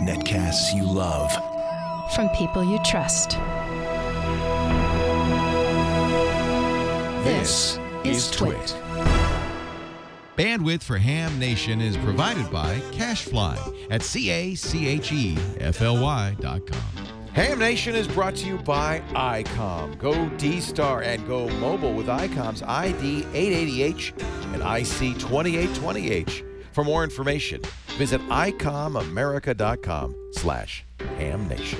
Netcasts you love. From people you trust. This is TWiT. Bandwidth for Ham Nation is provided by Cachefly at CACHEFLY.com. Ham Nation is brought to you by ICOM. Go D-Star and go mobile with ICOM's ID 880H and IC 2820H. For more information, visit ICOMAmerica.com/HamNation.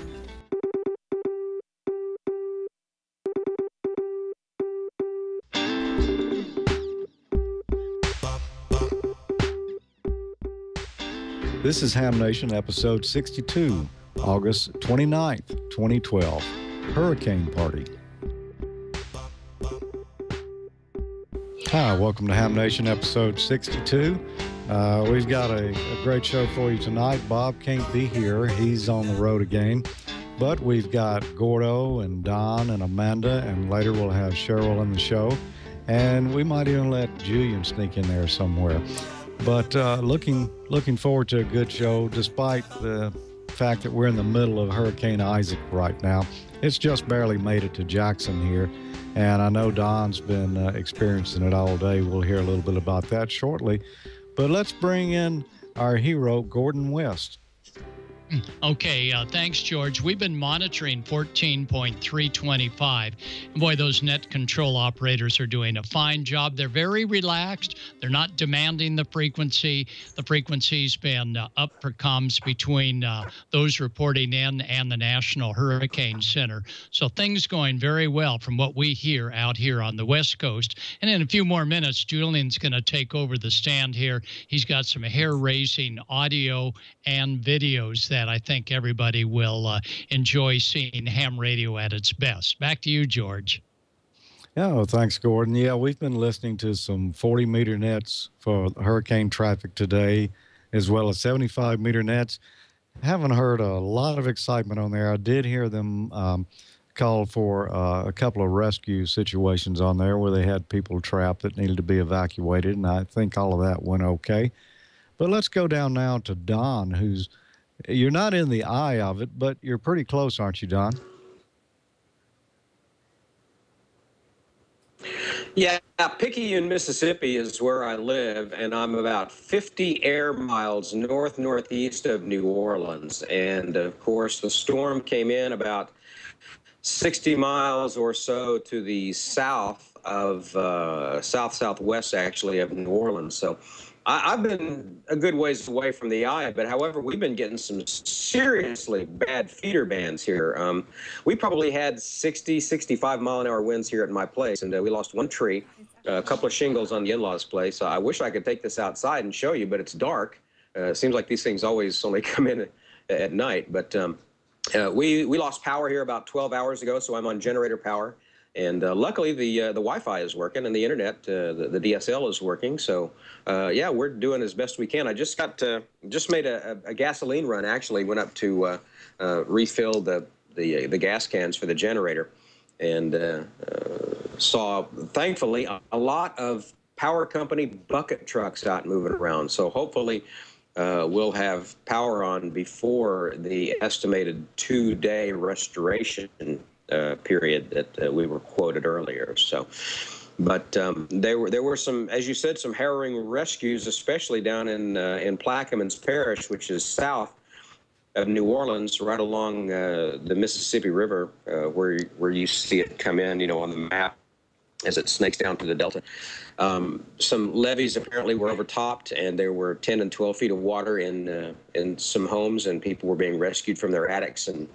This is Ham Nation, episode 62, August 29th, 2012, Hurricane Party. Hi, welcome to Ham Nation, episode 62. We've got a great show for you tonight. Bob can't be here. He's on the road again. But we've got Gordo and Don and Amanda, and later we'll have Cheryl in the show. And we might even let Julian sneak in there somewhere. But looking forward to a good show, despite the fact that we're in the middle of Hurricane Isaac right now. It's just barely made it to Jackson here, and I know Don's been experiencing it all day. We'll hear a little bit about that shortly. But let's bring in our hero, Gordon West. Okay, thanks, George. We've been monitoring 14.325. And boy, those net control operators are doing a fine job. They're very relaxed. They're not demanding the frequency. The frequency's been up for comms between those reporting in and the National Hurricane Center. So things going very well from what we hear out here on the West Coast. And in a few more minutes, Julian's going to take over the stand here. He's got some hair-raising audio and videos that I think everybody will enjoy seeing ham radio at its best. Back to you, George. Yeah, well, thanks, Gordon. Yeah, we've been listening to some 40-meter nets for hurricane traffic today, as well as 75-meter nets. Haven't heard a lot of excitement on there. I did hear them call for a couple of rescue situations on there where they had people trapped that needed to be evacuated, and I think all of that went okay. But let's go down now to Don, who's, you're not in the eye of it, but you're pretty close, aren't you, Don? Yeah, Picayune, Mississippi is where I live, and I'm about 50 air miles northeast of New Orleans. And of course, the storm came in about 60 miles or so to the south of, southwest actually of New Orleans. So I've been a good ways away from the eye, but however, we've been getting some seriously bad feeder bands here. We probably had 60, 65-mile-an-hour winds here at my place, and we lost one tree, a couple of shingles on the in-laws' place. I wish I could take this outside and show you, but it's dark. It seems like these things always only come in at night, but we lost power here about 12 hours ago, so I'm on generator power. And luckily, the Wi-Fi is working and the internet, the DSL is working. So, yeah, we're doing as best we can. I just made a gasoline run. Actually, went up to refill the gas cans for the generator, and saw, thankfully, a lot of power company bucket trucks out moving around. So hopefully, we'll have power on before the estimated 2-day restoration period that we were quoted earlier. So, but there were some, as you said, some harrowing rescues, especially down in Plaquemines Parish, which is south of New Orleans, right along the Mississippi River, where you see it come in, you know, on the map as it snakes down to the Delta. Some levees apparently were overtopped, and there were 10 and 12 feet of water in some homes, and people were being rescued from their attics and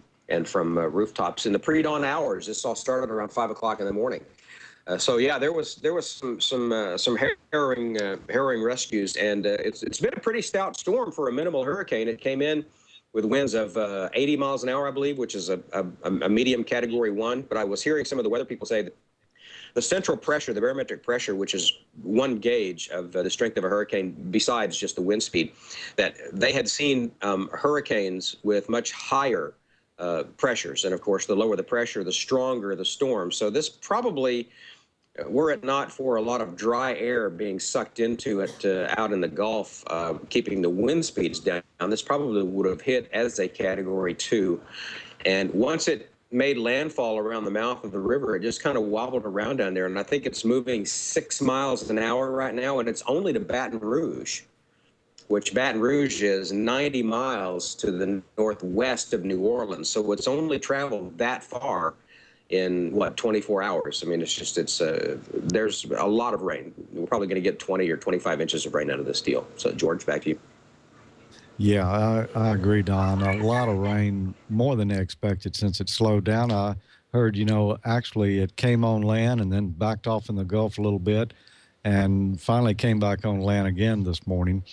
from rooftops in the pre-dawn hours. This all started around 5 o'clock in the morning. So yeah, there was some harrowing rescues, and it's been a pretty stout storm for a minimal hurricane. It came in with winds of 80 miles an hour, I believe, which is a medium category 1. But I was hearing some of the weather people say that the central pressure, the barometric pressure, which is one gauge of the strength of a hurricane besides just the wind speed, that they had seen hurricanes with much higher pressures. And of course, the lower the pressure, the stronger the storm. So this probably were it not for a lot of dry air being sucked into it out in the Gulf, keeping the wind speeds down, this probably would have hit as a Category 2. And once it made landfall around the mouth of the river, it just kind of wobbled around down there. And I think it's moving 6 miles an hour right now, and it's only to Baton Rouge, which Baton Rouge is 90 miles to the northwest of New Orleans. So it's only traveled that far in, 24 hours. I mean, there's a lot of rain. We're probably going to get 20 or 25 inches of rain out of this deal. So, George, back to you. Yeah, I agree, Don. A lot of rain, more than expected since it slowed down. I heard, actually it came on land and then backed off in the Gulf a little bit and finally came back on land again this morning.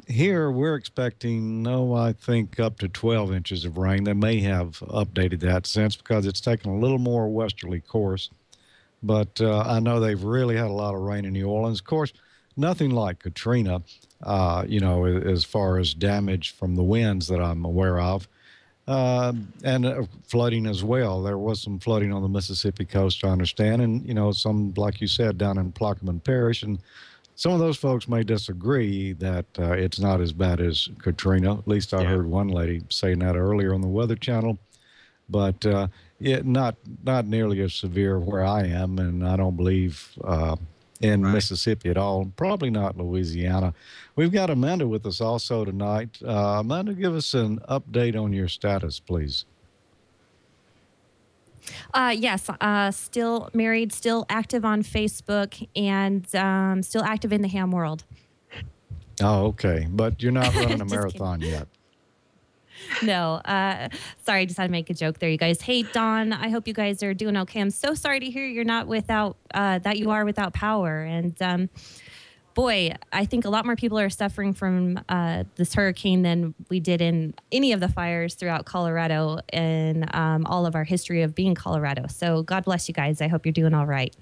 Here we're expecting, I think up to 12 inches of rain. They may have updated that since because it's taken a little more westerly course. But I know they've really had a lot of rain in New Orleans. Of course, nothing like Katrina, as far as damage from the winds that I'm aware of. And flooding as well. There was some flooding on the Mississippi coast, I understand. And, some, like you said, down in Plaquemine Parish. And some of those folks may disagree that it's not as bad as Katrina. At least I heard one lady saying that earlier on the Weather Channel. But not nearly as severe where I am, and I don't believe in Mississippi at all. Probably not Louisiana. We've got Amanda with us also tonight. Amanda, give us an update on your status, please. Yes, still married, still active on Facebook, and still active in the ham world. Oh, okay. But you're not running a marathon yet. No. Sorry, I just had to make a joke there, you guys. Hey, Don, I hope you guys are doing okay. I'm so sorry to hear you're not without, that you are without power. And boy, I think a lot more people are suffering from this hurricane than we did in any of the fires throughout Colorado and all of our history of being Colorado. So God bless you guys. I hope you're doing all right.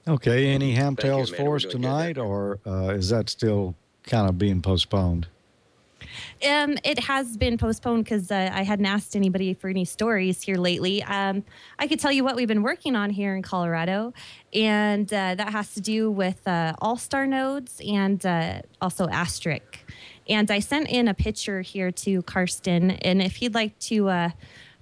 Okay. Any ham tales for us tonight, or is that still kind of being postponed? It has been postponed because I hadn't asked anybody for any stories here lately. I could tell you what we've been working on here in Colorado, and that has to do with Allstar nodes and also Asterisk. And I sent in a picture here to Karsten, and if he'd like to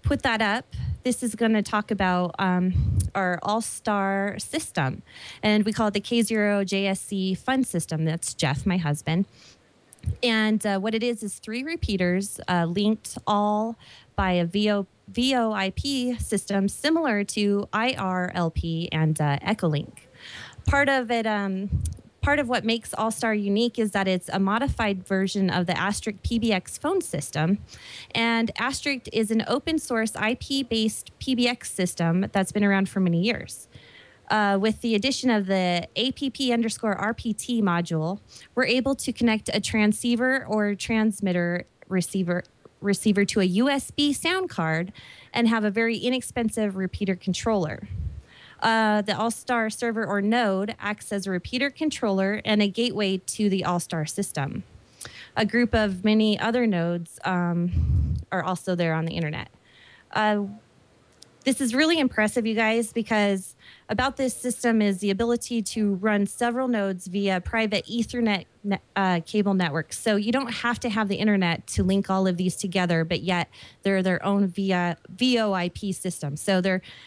put that up, this is going to talk about our Allstar system, and we call it the K0JSC Fund System. That's Jeff, my husband. And what it is 3 repeaters linked all by a VoIP system similar to IRLP and Echolink. Part of what makes Allstar unique is that it's a modified version of the Asterisk PBX phone system. And Asterisk is an open source IP-based PBX system that's been around for many years. With the addition of the APP_RPT module, we're able to connect a transceiver or transmitter receiver to a USB sound card and have a very inexpensive repeater controller. The Allstar server or node acts as a repeater controller and a gateway to the Allstar system. A group of many other nodes are also there on the internet. This is really impressive, you guys, because about this system is the ability to run several nodes via private Ethernet cable networks. So you don't have to have the internet to link all of these together, but yet they're their own VoIP system. So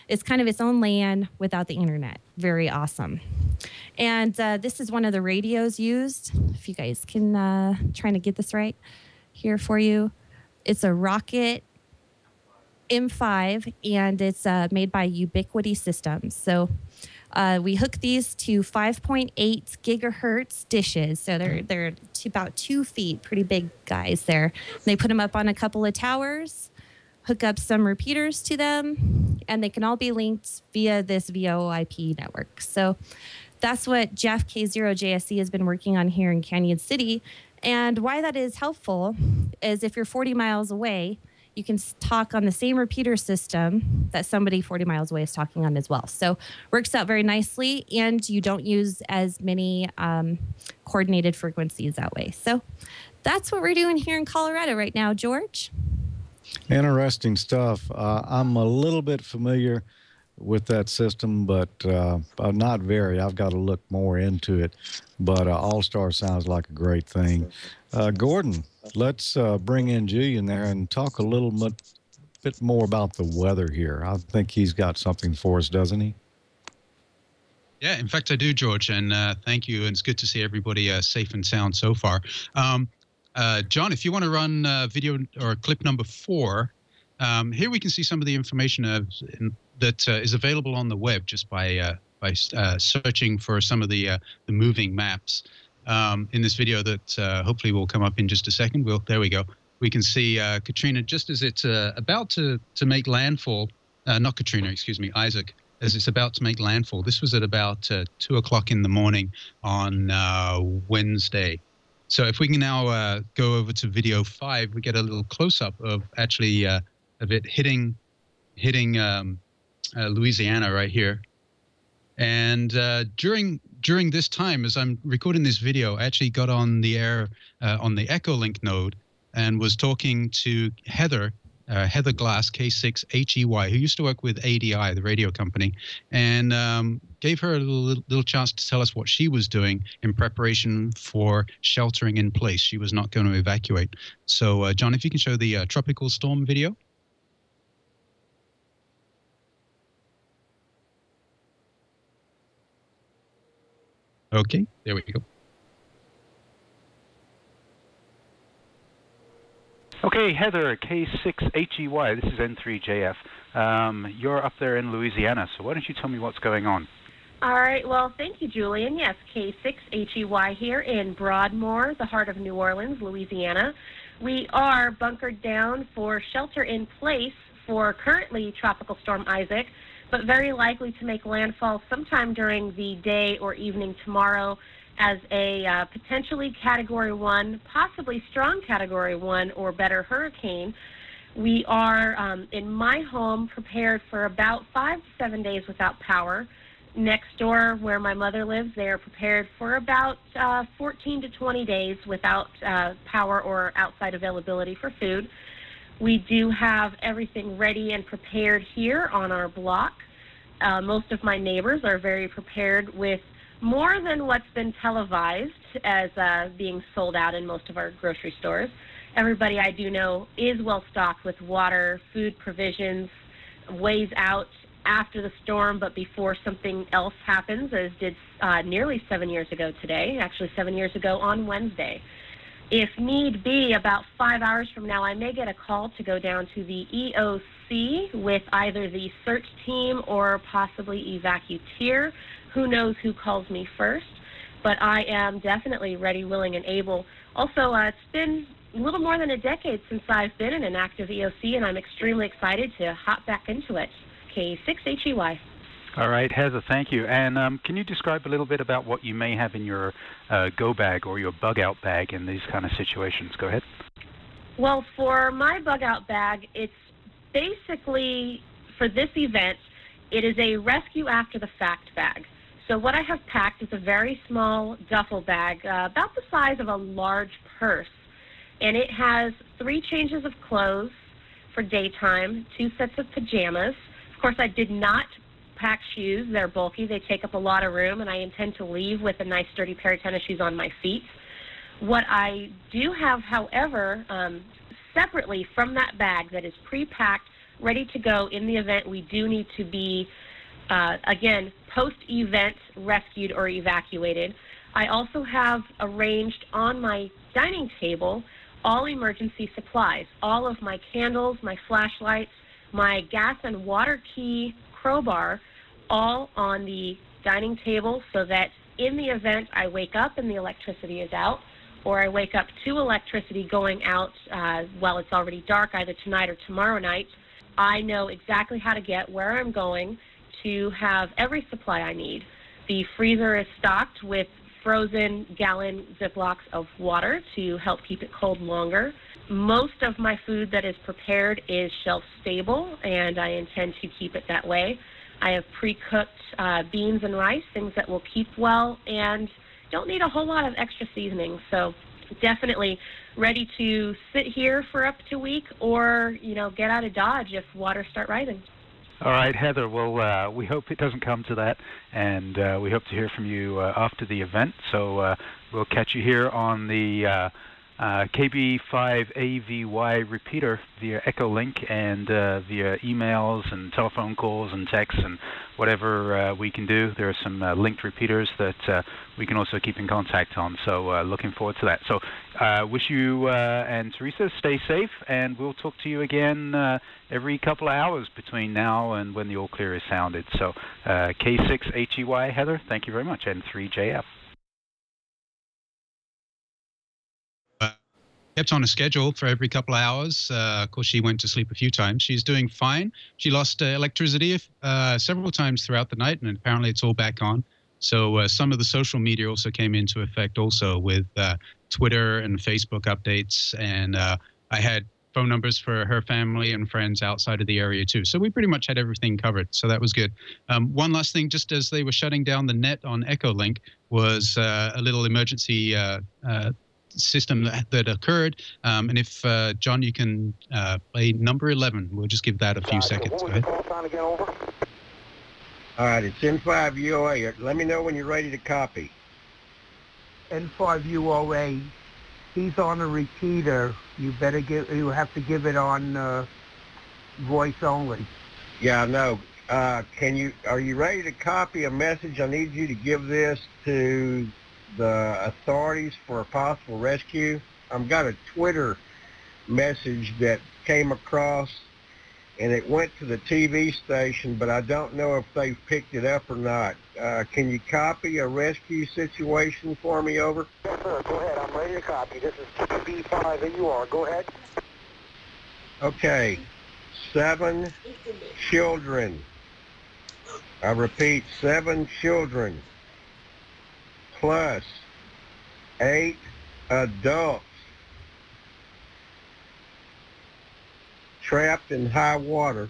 it's kind of its own LAN without the internet. Very awesome. And this is one of the radios used. If you guys can try to get this right here for you. It's a Rocket M5, and it's made by Ubiquity Systems. So we hook these to 5.8 gigahertz dishes. So they're about 2 feet, pretty big guys there. And they put them up on a couple of towers, hook up some repeaters to them, and they can all be linked via this VoIP network. So that's what Jeff K0JSC has been working on here in Canyon City. And why that is helpful is if you're 40 miles away, you can talk on the same repeater system that somebody 40 miles away is talking on as well. So works out very nicely, and you don't use as many coordinated frequencies that way. So that's what we're doing here in Colorado right now, George. Interesting stuff. I'm a little bit familiar with that system, but not very. I've got to look more into it. But Allstar sounds like a great thing. Gordon, let's bring in Julian there and talk a little bit more about the weather here. I think he's got something for us, doesn't he? Yeah, in fact, I do, George, and thank you. And it's good to see everybody safe and sound so far. John, if you want to run video or clip number 4, here we can see some of the information that is available on the web just by searching for some of the moving maps. In this video that hopefully will come up in just a second. There we go. We can see Katrina just as it's about to make landfall. Not Katrina, excuse me, Isaac. As it's about to make landfall. This was at about 2 o'clock in the morning on Wednesday. So if we can now go over to video 5, we get a little close-up of actually of it hitting Louisiana right here. And during this time, as I'm recording this video, I actually got on the air on the Echolink node and was talking to Heather Glass, K6HEY, who used to work with ADI, the radio company, and gave her a little chance to tell us what she was doing in preparation for sheltering in place. She was not going to evacuate. So, John, if you can show the tropical storm video. Okay, there we go. Okay, Heather, K6HEY, this is N3JF. You're up there in Louisiana, so why don't you tell me what's going on? All right, well, thank you, Julian. Yes, K6HEY here in Broadmoor, the heart of New Orleans, Louisiana. We are bunkered down for shelter in place for currently Tropical Storm Isaac, but very likely to make landfall sometime during the day or evening tomorrow as a potentially Category 1, possibly strong Category 1 or better hurricane. We are, in my home, prepared for about 5 to 7 days without power. Next door, where my mother lives, they are prepared for about 14 to 20 days without power or outside availability for food. We do have everything ready and prepared here on our block. Most of my neighbors are very prepared with more than what's been televised as being sold out in most of our grocery stores. Everybody I do know is well stocked with water, food provisions, ways out after the storm, but before something else happens, as did nearly 7 years ago today, actually 7 years ago on Wednesday. If need be, about 5 hours from now, I may get a call to go down to the EOC with either the search team or possibly evacueer. Who knows who calls me first, but I am definitely ready, willing, and able. Also, it's been a little more than a decade since I've been in an active EOC, and I'm extremely excited to hop back into it. K6HEY. All right, Heather, thank you. And can you describe a little bit about what you may have in your go bag or your bug out bag in these kind of situations? Go ahead. Well, for my bug out bag, it's basically, for this event, it is a rescue after the fact bag. So what I have packed is a very small duffel bag, about the size of a large purse. And it has 3 changes of clothes for daytime, 2 sets of pajamas. Of course, I did not pack shoes. They're bulky. They take up a lot of room, and I intend to leave with a nice sturdy pair of tennis shoes on my feet. What I do have, however, separately from that bag that is pre-packed, ready to go in the event we do need to be, again, post-event rescued or evacuated. I also have arranged on my dining table all emergency supplies, all of my candles, my flashlights, my gas and water key crowbar, all on the dining table so that in the event I wake up and the electricity is out, or I wake up to electricity going out while it's already dark, either tonight or tomorrow night, I know exactly how to get where I'm going to have every supply I need. The freezer is stocked with frozen gallon Ziplocs of water to help keep it cold longer. Most of my food that is prepared is shelf stable, and I intend to keep it that way. I have pre-cooked beans and rice, things that will keep well and don't need a whole lot of extra seasoning. So definitely ready to sit here for up to a week or, you know, get out of Dodge if waters start rising. All right, Heather. Well, we hope it doesn't come to that, and we hope to hear from you after the event. So we'll catch you here on the KB5AVY repeater via Echolink and via emails and telephone calls and texts and whatever we can do. There are some linked repeaters that we can also keep in contact on. So looking forward to that. So wish you and Teresa stay safe, and we'll talk to you again every couple of hours between now and when the all clear is sounded. So K6HEY, Heather, thank you very much, and 3JF. Kept on a schedule for every couple of hours. Of course, she went to sleep a few times. She's doing fine. She lost electricity several times throughout the night, and apparently it's all back on. So some of the social media also came into effect also with Twitter and Facebook updates. And I had phone numbers for her family and friends outside of the area too. So we pretty much had everything covered. So that was good. One last thing, just as they were shutting down the net on Echolink, was a little emergency system that occurred. And if, John, you can play number 11, we'll just give that a few seconds. Go ahead. All right, it's N5UOA. Let me know when you're ready to copy. N5UOA, he's on a repeater. You have to give it on voice only. Yeah, I know. Are you ready to copy a message? I need you to give this to the authorities for a possible rescue. I've got a Twitter message that came across, and it went to the TV station, but I don't know if they've picked it up or not. Can you copy a rescue situation for me, over? Yes, sir. Go ahead. I'm ready to copy. This is TB5, and you are. Go ahead. Okay. 7 children. I repeat, 7 children. Plus 8 adults trapped in high water.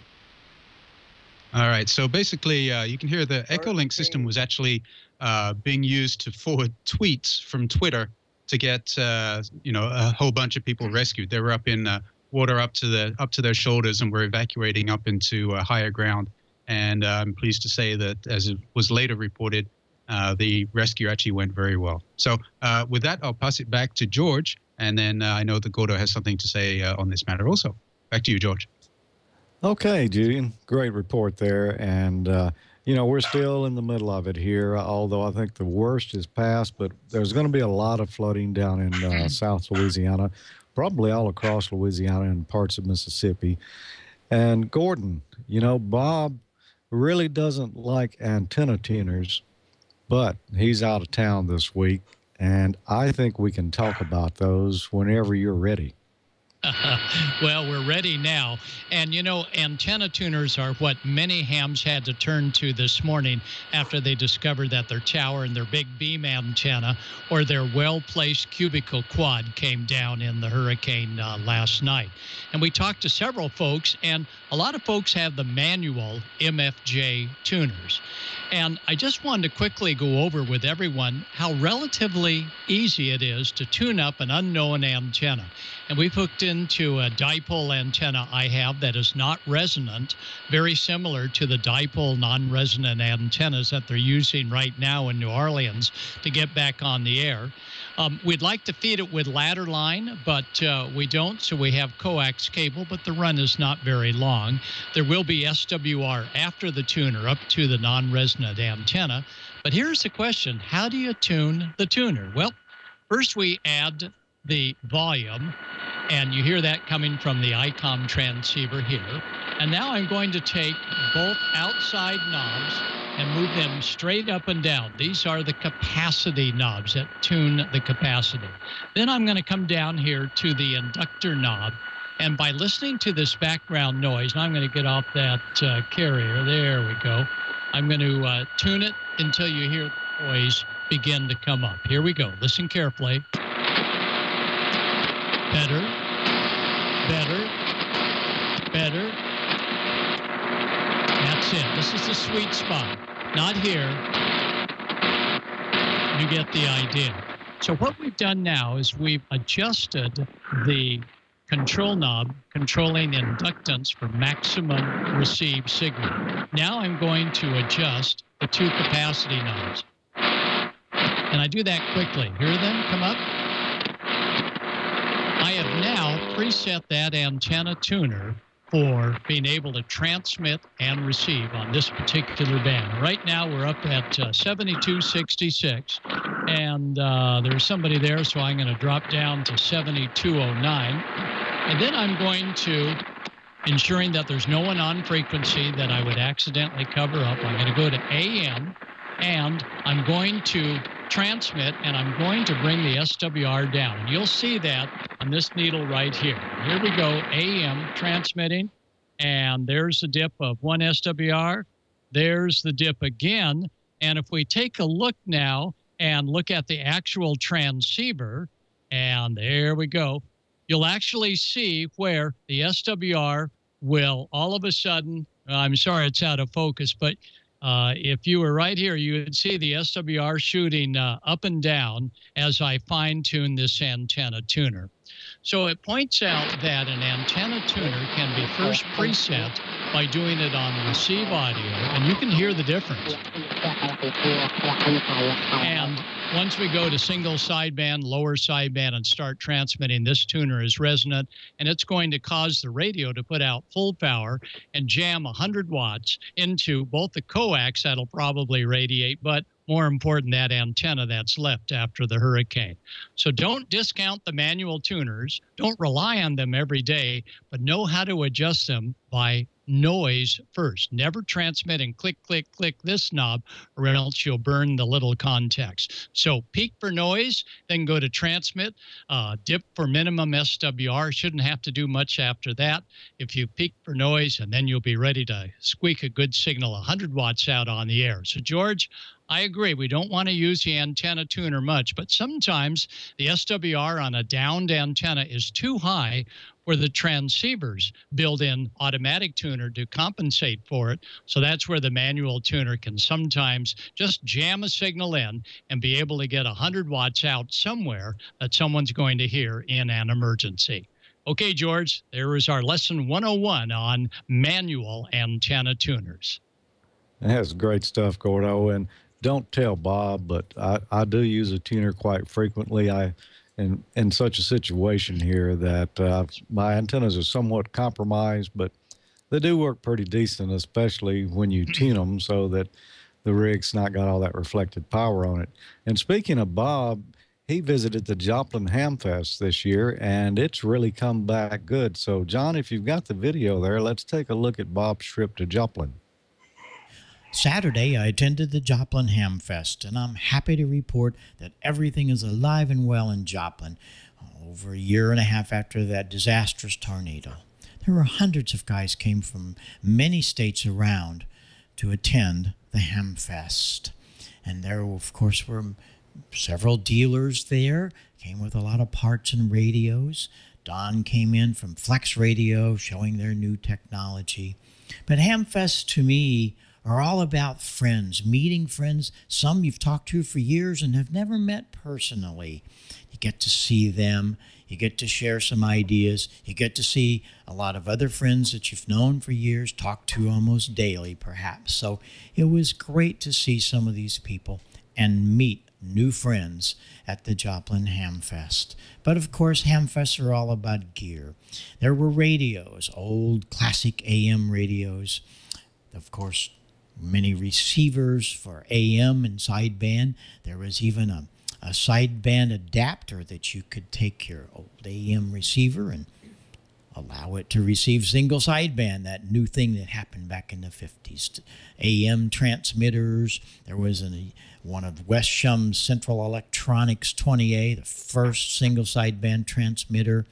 All right. So basically, you can hear the Echolink system was actually being used to forward tweets from Twitter to get a whole bunch of people rescued. They were up in water up to their shoulders and were evacuating up into higher ground. And I'm pleased to say that, as it was later reported, the rescue actually went very well. So with that, I'll pass it back to George, and then I know that Gordo has something to say on this matter also. Back to you, George. Okay, Julian, great report there. And, we're still in the middle of it here, although I think the worst is past, but there's going to be a lot of flooding down in South Louisiana, probably all across Louisiana and parts of Mississippi. And Gordon, Bob really doesn't like antenna tuners, but he's out of town this week, and I think we can talk about those whenever you're ready. Well, we're ready now. And, antenna tuners are what many hams had to turn to this morning after they discovered that their tower and their big beam antenna or their well-placed cubicle quad came down in the hurricane last night. And we talked to several folks, and a lot of folks have the manual MFJ tuners. And I just wanted to quickly go over with everyone how relatively easy it is to tune up an unknown antenna. And we've hooked into a dipole antenna I have that is not resonant, very similar to the dipole non-resonant antennas that they're using right now in New Orleans to get back on the air. We'd like to feed it with ladder line, but we don't, so we have coax cable, but the run is not very long. There will be SWR after the tuner up to the non-resonant antenna. But here's the question, how do you tune the tuner? Well, first we add the volume, and you hear that coming from the ICOM transceiver here. And now I'm going to take both outside knobs and move them straight up and down. These are the capacity knobs that tune the capacity. Then I'm going to come down here to the inductor knob, and by listening to this background noise, and I'm going to get off that carrier, there we go. I'm going to tune it until you hear the noise begin to come up. Here we go. Listen carefully. Better, better, better. That's it. This is the sweet spot. Not here. You get the idea. So what we've done now is we've adjusted the control knob controlling inductance for maximum received signal. Now I'm going to adjust the 2 capacity knobs. And I do that quickly. Hear them come up? I have now preset that antenna tuner for being able to transmit and receive on this particular band. Right now we're up at 7266, and there's somebody there, so I'm going to drop down to 7209. And then I'm going to, ensuring that there's no one on frequency that I would accidentally cover up, I'm going to go to AM, and I'm going to transmit, and I'm going to bring the SWR down. And you'll see that on this needle right here. Here we go, AM transmitting, and there's the dip of 1 SWR. There's the dip again. And if we take a look now and look at the actual transceiver, and there we go, you'll actually see where the SWR will all of a sudden, I'm sorry it's out of focus, but if you were right here, you would see the SWR shooting up and down as I fine-tune this antenna tuner. So it points out that an antenna tuner can be first preset by doing it on receive audio, and you can hear the difference. And once we go to single sideband, lower sideband, and start transmitting, this tuner is resonant, and it's going to cause the radio to put out full power and jam 100 watts into both the coax that'll probably radiate, but more important, that antenna that's left after the hurricane. So don't discount the manual tuners. Don't rely on them every day, but know how to adjust them by noise first. Never transmit and click, click, click this knob, or else you'll burn the little contacts. So peak for noise, then go to transmit, dip for minimum SWR. Shouldn't have to do much after that. If you peak for noise, and then you'll be ready to squeak a good signal 100 watts out on the air. So George, I agree. We don't want to use the antenna tuner much, but sometimes the SWR on a downed antenna is too high for the transceiver's built-in automatic tuner to compensate for it. So that's where the manual tuner can sometimes just jam a signal in and be able to get 100 watts out somewhere that someone's going to hear in an emergency. Okay, George, there is our lesson 101 on manual antenna tuners. That's great stuff, Gordo. And don't tell Bob, but I do use a tuner quite frequently. In such a situation here that my antennas are somewhat compromised, but they do work pretty decent, especially when you tune them so that the rig's not got all that reflected power on it. And speaking of Bob, he visited the Joplin Hamfest this year, and it's really come back good. So, John, if you've got the video there, let's take a look at Bob's trip to Joplin. Saturday, I attended the Joplin Hamfest, and I'm happy to report that everything is alive and well in Joplin over a year and a half after that disastrous tornado. There were hundreds of guys came from many states around to attend the Hamfest. And there, of course, were several dealers there, came with a lot of parts and radios. Don came in from Flex Radio, showing their new technology. But Hamfest, to me, are all about friends, meeting friends, some you've talked to for years and have never met personally. You get to see them, you get to share some ideas, you get to see a lot of other friends that you've known for years, talked to almost daily perhaps. So it was great to see some of these people and meet new friends at the Joplin Hamfest. But of course, Hamfests are all about gear. There were radios, old classic AM radios, of course, many receivers for AM and sideband. There was even a sideband adapter that you could take your old AM receiver and allow it to receive single sideband, that new thing that happened back in the 50s. AM transmitters. There was one of Westsham's Central Electronics 20A, the first single sideband transmitter.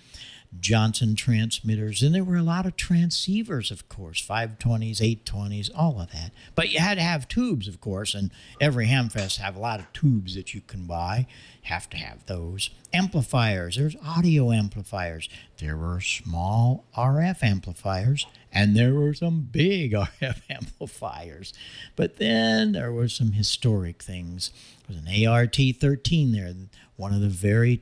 Johnson transmitters, and there were a lot of transceivers, of course, 520s, 820s, all of that. But you had to have tubes, of course, and every Hamfest have a lot of tubes that you can buy. Have to have those. Amplifiers, there's audio amplifiers. There were small RF amplifiers, and there were some big RF amplifiers. But then there were some historic things. There was an ART-13 there, one of the very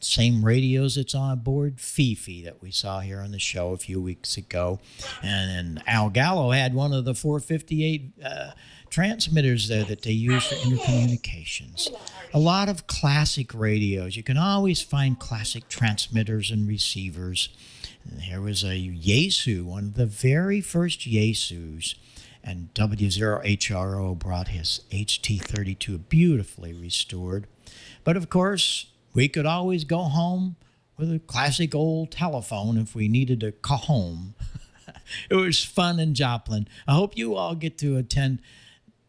same radios that's on board Fifi that we saw here on the show a few weeks ago. And Al Gallo had one of the 458 transmitters there that they use for intercommunications. A lot of classic radios. You can always find classic transmitters and receivers. And here was a Yaesu, one of the very first Yaesus. And W0HRO brought his HT32 beautifully restored. But of course, we could always go home with a classic old telephone if we needed to call home. It was fun in Joplin. I hope you all get to attend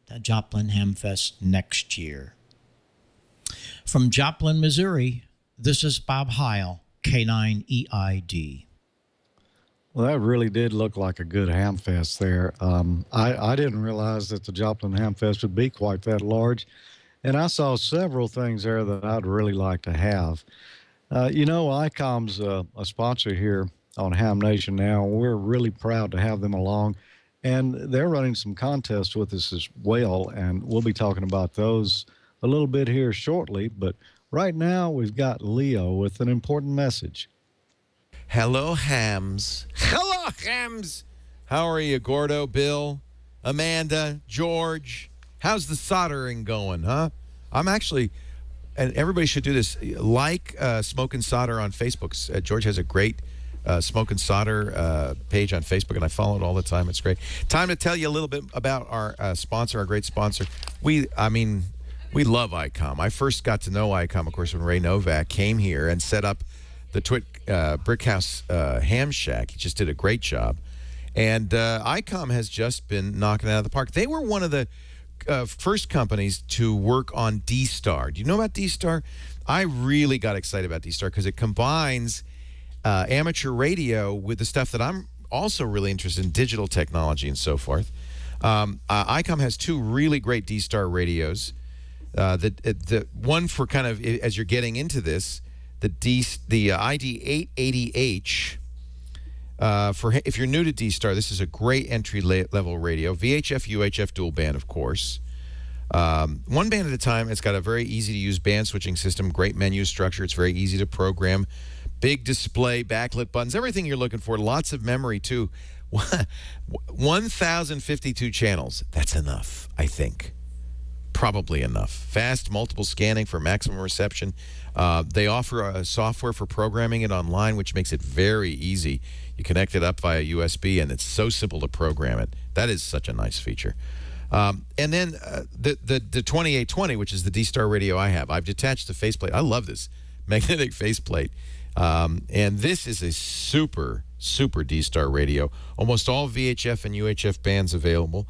the Joplin Hamfest next year. From Joplin, Missouri, this is Bob Heil, K9EID. Well, that really did look like a good Hamfest there. I didn't realize that the Joplin Hamfest would be quite that large, and I saw several things there that I'd really like to have. You know, ICOM's a sponsor here on Ham Nation now. We're really proud to have them along, and they're running some contests with us as well, and we'll be talking about those a little bit here shortly. But right now, we've got Leo with an important message. Hello, Hams. Hello, Hams. How are you, Gordo, Bill, Amanda, George? How's the soldering going, huh? I'm actually, and everybody should do this, like Smoke and Solder on Facebook. George has a great Smoke and Solder page on Facebook, and I follow it all the time. It's great. Time to tell you a little bit about our sponsor, our great sponsor. We love ICOM. I first got to know ICOM, of course, when Ray Novak came here and set up the TWiT Brick House Ham Shack. He just did a great job. And ICOM has just been knocking it out of the park. They were one of the first companies to work on D-Star. Do you know about D-Star? I really got excited about D-Star because it combines amateur radio with the stuff that I'm also really interested in, digital technology and so forth. ICOM has two really great D-Star radios. The one for kind of, as you're getting into this, the ID880H, if you're new to D-Star, this is a great entry-level radio. VHF, UHF dual band, of course. One band at a time. It's got a very easy-to-use band switching system, great menu structure. It's very easy to program. Big display, backlit buttons, everything you're looking for. Lots of memory, too. 1,052 channels. That's enough, I think. Probably enough. Fast multiple scanning for maximum reception. They offer a software for programming it online, which makes it very easy. You connect it up via USB, and it's so simple to program it. That is such a nice feature. And then the 2820, which is the D-Star radio I have. I've detached the faceplate. I love this magnetic faceplate. And this is a super, super D-Star radio. Almost all VHF and UHF bands available.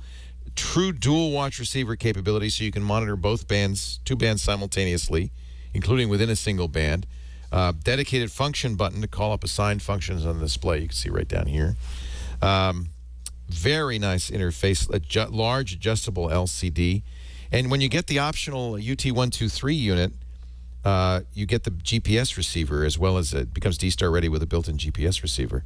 True dual watch receiver capability, so you can monitor both bands, two bands simultaneously, including within a single band. Dedicated function button to call up assigned functions on the display. You can see right down here. Very nice interface, large adjustable LCD. And when you get the optional UT123 unit, you get the GPS receiver, as well as it becomes D-Star ready with a built-in GPS receiver.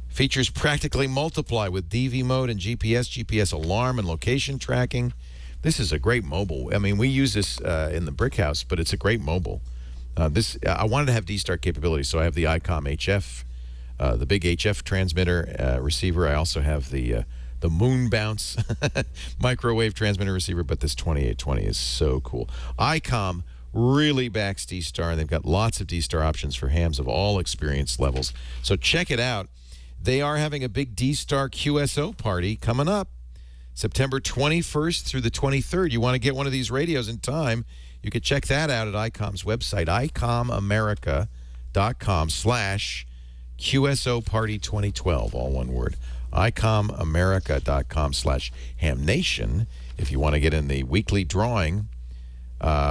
Features practically multiply with DV mode and GPS alarm and location tracking. This is a great mobile. I mean, we use this in the Brick House, but it's a great mobile. I wanted to have D-Star capability, so I have the ICOM HF, the big HF transmitter receiver. I also have the Moon Bounce microwave transmitter receiver, but this 2820 is so cool. ICOM really backs D-Star, and they've got lots of D-Star options for hams of all experience levels. So check it out. They are having a big D-Star QSO party coming up September 21st through the 23rd. You want to get one of these radios in time, you can check that out at ICOM's website, icomamerica.com/QSO Party 2012, all one word. icomamerica.com/hamnation if you want to get in the weekly drawing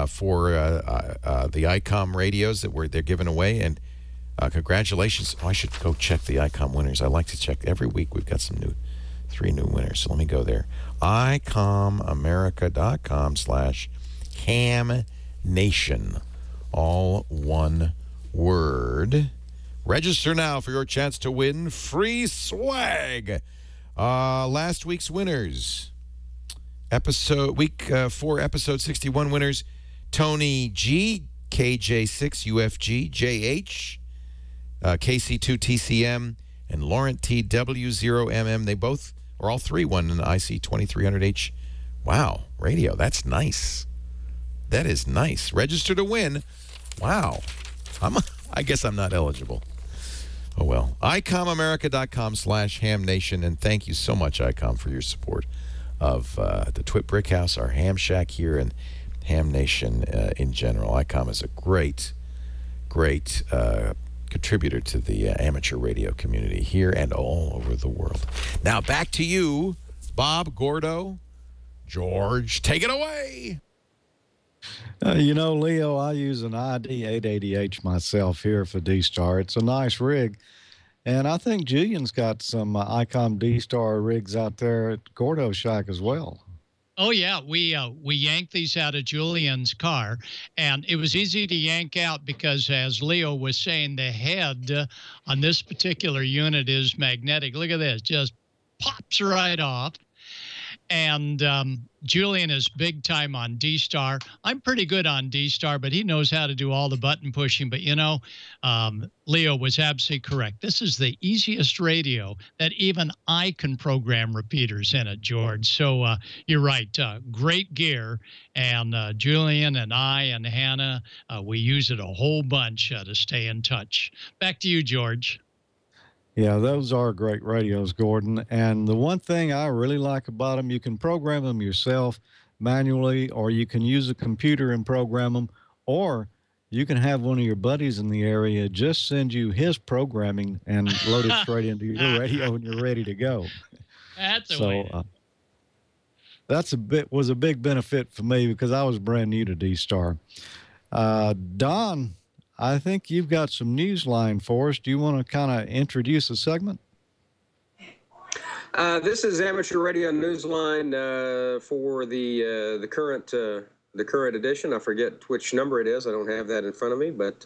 for the ICOM radios that they're giving away. And congratulations. Oh, I should go check the ICOM winners. I like to check every week. We've got some 3 new winners. So let me go there. icomamerica.com/hamnation. All one word. Register now for your chance to win free swag. Last week's winners. Week 4, episode 61 winners. Tony G, KJ6UFG, JH, KC2TCM, and Laurent TW0MM. They both, or all three, won an IC2300H. Wow, radio. That's nice. That is nice. Register to win. Wow. I guess I'm not eligible. Oh, well. ICOMAmerica.com/HamNation, and thank you so much, ICOM, for your support of the TWiT Brick House, our Ham Shack here, and Ham Nation in general. ICOM is a great contributor to the amateur radio community here and all over the world. Now, back to you, Bob, Gordo, George. Take it away. You know, Leo, I use an ID 880H myself here for D-Star. It's a nice rig. And I think Julian's got some ICOM D-Star rigs out there at Gordo's shack as well. Oh, yeah. We yanked these out of Julian's car, and it was easy to yank out because, as Leo was saying, the head on this particular unit is magnetic. Look at this. Just pops right off. And Julian is big time on D-Star. I'm pretty good on D-Star, but he knows how to do all the button pushing. But, you know, Leo was absolutely correct. This is the easiest radio that even I can program repeaters in it, George. So you're right. Great gear. And Julian and I and Hannah, we use it a whole bunch to stay in touch. Back to you, George. Yeah, those are great radios, Gordon. And the one thing I really like about them, you can program them yourself manually, or you can use a computer and program them, or you can have one of your buddies in the area just send you his programming and load it straight into your radio and you're ready to go. That's a so, way. Was a big benefit for me because I was brand new to D-Star. Don, I think you've got some Newsline for us. Do you want to kind of introduce a segment? This is Amateur Radio Newsline for the current edition. I forget which number it is. I don't have that in front of me, but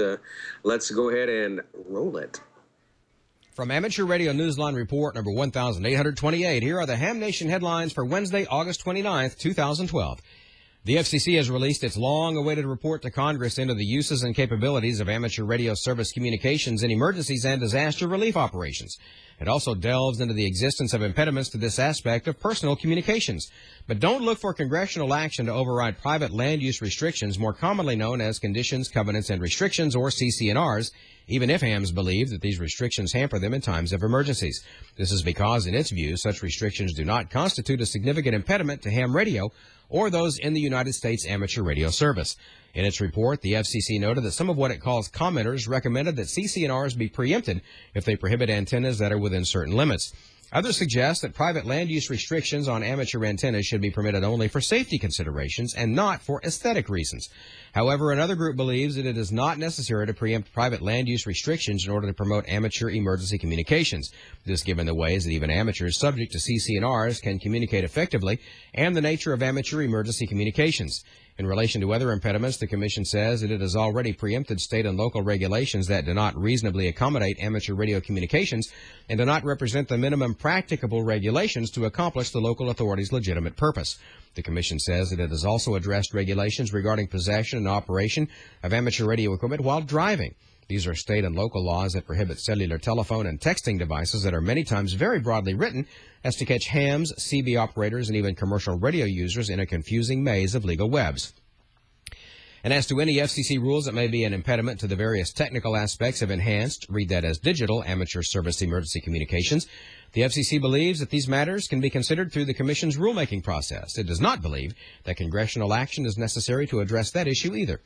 let's go ahead and roll it. From Amateur Radio Newsline Report number 1828, here are the Ham Nation headlines for Wednesday, August 29th, 2012. The FCC has released its long-awaited report to Congress into the uses and capabilities of amateur radio service communications in emergencies and disaster relief operations. It also delves into the existence of impediments to this aspect of personal communications. But don't look for congressional action to override private land use restrictions, more commonly known as conditions, covenants, and restrictions, or CC&Rs, even if hams believe that these restrictions hamper them in times of emergencies. This is because, in its view, such restrictions do not constitute a significant impediment to ham radio or those in the United States amateur radio service. In its report, the FCC noted that some of what it calls commenters recommended that CC&Rs be preempted if they prohibit antennas that are within certain limits. Others suggest that private land use restrictions on amateur antennas should be permitted only for safety considerations and not for aesthetic reasons. However, another group believes that it is not necessary to preempt private land use restrictions in order to promote amateur emergency communications. This given the ways that even amateurs subject to CC&Rs can communicate effectively and the nature of amateur emergency communications. In relation to other impediments, the Commission says that it has already preempted state and local regulations that do not reasonably accommodate amateur radio communications and do not represent the minimum practicable regulations to accomplish the local authority's legitimate purpose. The Commission says that it has also addressed regulations regarding possession and operation of amateur radio equipment while driving. These are state and local laws that prohibit cellular telephone and texting devices that are many times very broadly written as to catch hams, CB operators, and even commercial radio users in a confusing maze of legal webs. And as to any FCC rules that may be an impediment to the various technical aspects of enhanced, read that as digital, amateur service emergency communications, the FCC believes that these matters can be considered through the Commission's rulemaking process. It does not believe that congressional action is necessary to address that issue either.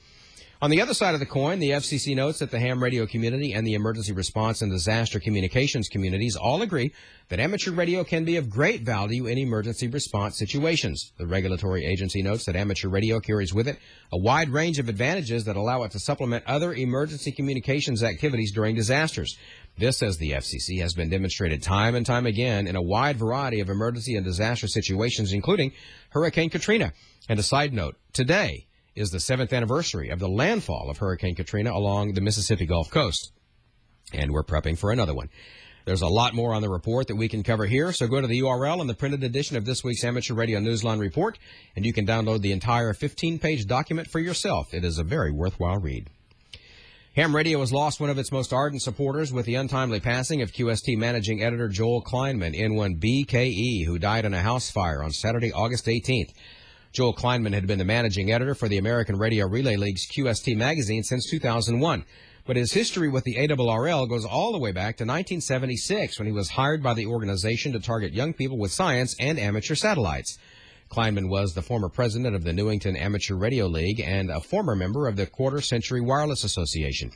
On the other side of the coin, the FCC notes that the ham radio community and the emergency response and disaster communications communities all agree that amateur radio can be of great value in emergency response situations. The regulatory agency notes that amateur radio carries with it a wide range of advantages that allow it to supplement other emergency communications activities during disasters. This, says the FCC, has been demonstrated time and time again in a wide variety of emergency and disaster situations, including Hurricane Katrina. And a side note, today is the 7th anniversary of the landfall of Hurricane Katrina along the Mississippi Gulf Coast. And we're prepping for another one. There's a lot more on the report that we can cover here, so go to the URL in the printed edition of this week's Amateur Radio Newsline Report, and you can download the entire 15-page document for yourself. It is a very worthwhile read. Ham Radio has lost one of its most ardent supporters with the untimely passing of QST managing editor Joel Kleinman, N1BKE, who died in a house fire on Saturday, August 18th. Joel Kleinman had been the managing editor for the American Radio Relay League's QST magazine since 2001. But his history with the ARRL goes all the way back to 1976, when he was hired by the organization to target young people with science and amateur satellites. Kleinman was the former president of the Newington Amateur Radio League and a former member of the Quarter Century Wireless Association.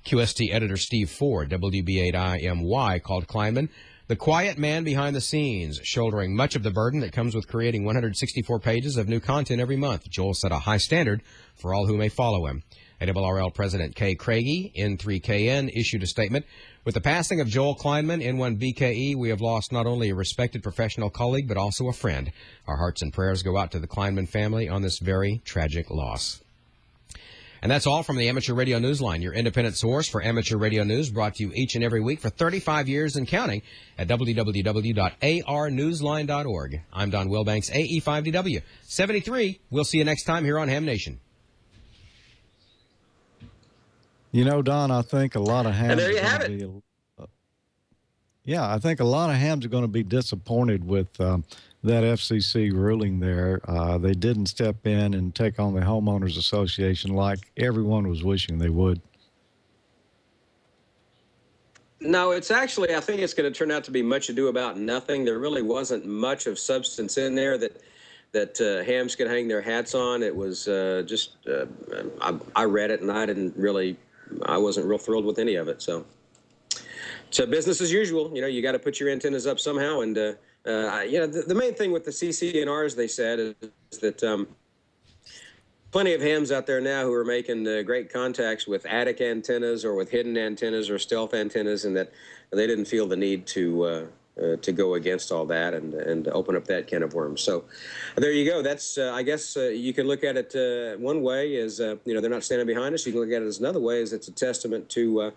QST editor Steve Ford, WB8IMY, called Kleinman the quiet man behind the scenes, shouldering much of the burden that comes with creating 164 pages of new content every month. Joel set a high standard for all who may follow him. ARRL President Kay Craigie, N3KN, issued a statement. With the passing of Joel Kleinman, N1BKE, we have lost not only a respected professional colleague, but also a friend. Our hearts and prayers go out to the Kleinman family on this very tragic loss. And that's all from the Amateur Radio Newsline, your independent source for amateur radio news, brought to you each and every week for 35 years and counting at www.arnewsline.org. I'm Don Wilbanks, AE5DW 73. We'll see you next time here on Ham Nation. You know, Don, I think a lot of hams. And there you have it. I think a lot of hams are going to be disappointed with that FCC ruling there. They didn't step in and take on the homeowners association like everyone was wishing they would. No, it's actually, I think it's going to turn out to be much ado about nothing. There really wasn't much of substance in there that hams could hang their hats on. It was just, I read it and I wasn't real thrilled with any of it. So business as usual. You know, you got to put your antennas up somehow. And, the main thing with the CCNRs, they said, is that plenty of hams out there now who are making great contacts with attic antennas or with hidden antennas or stealth antennas, and that they didn't feel the need to go against all that and open up that can of worms. So there you go. That's, I guess you can look at it one way is, they're not standing behind us. You can look at it as another way is it's a testament to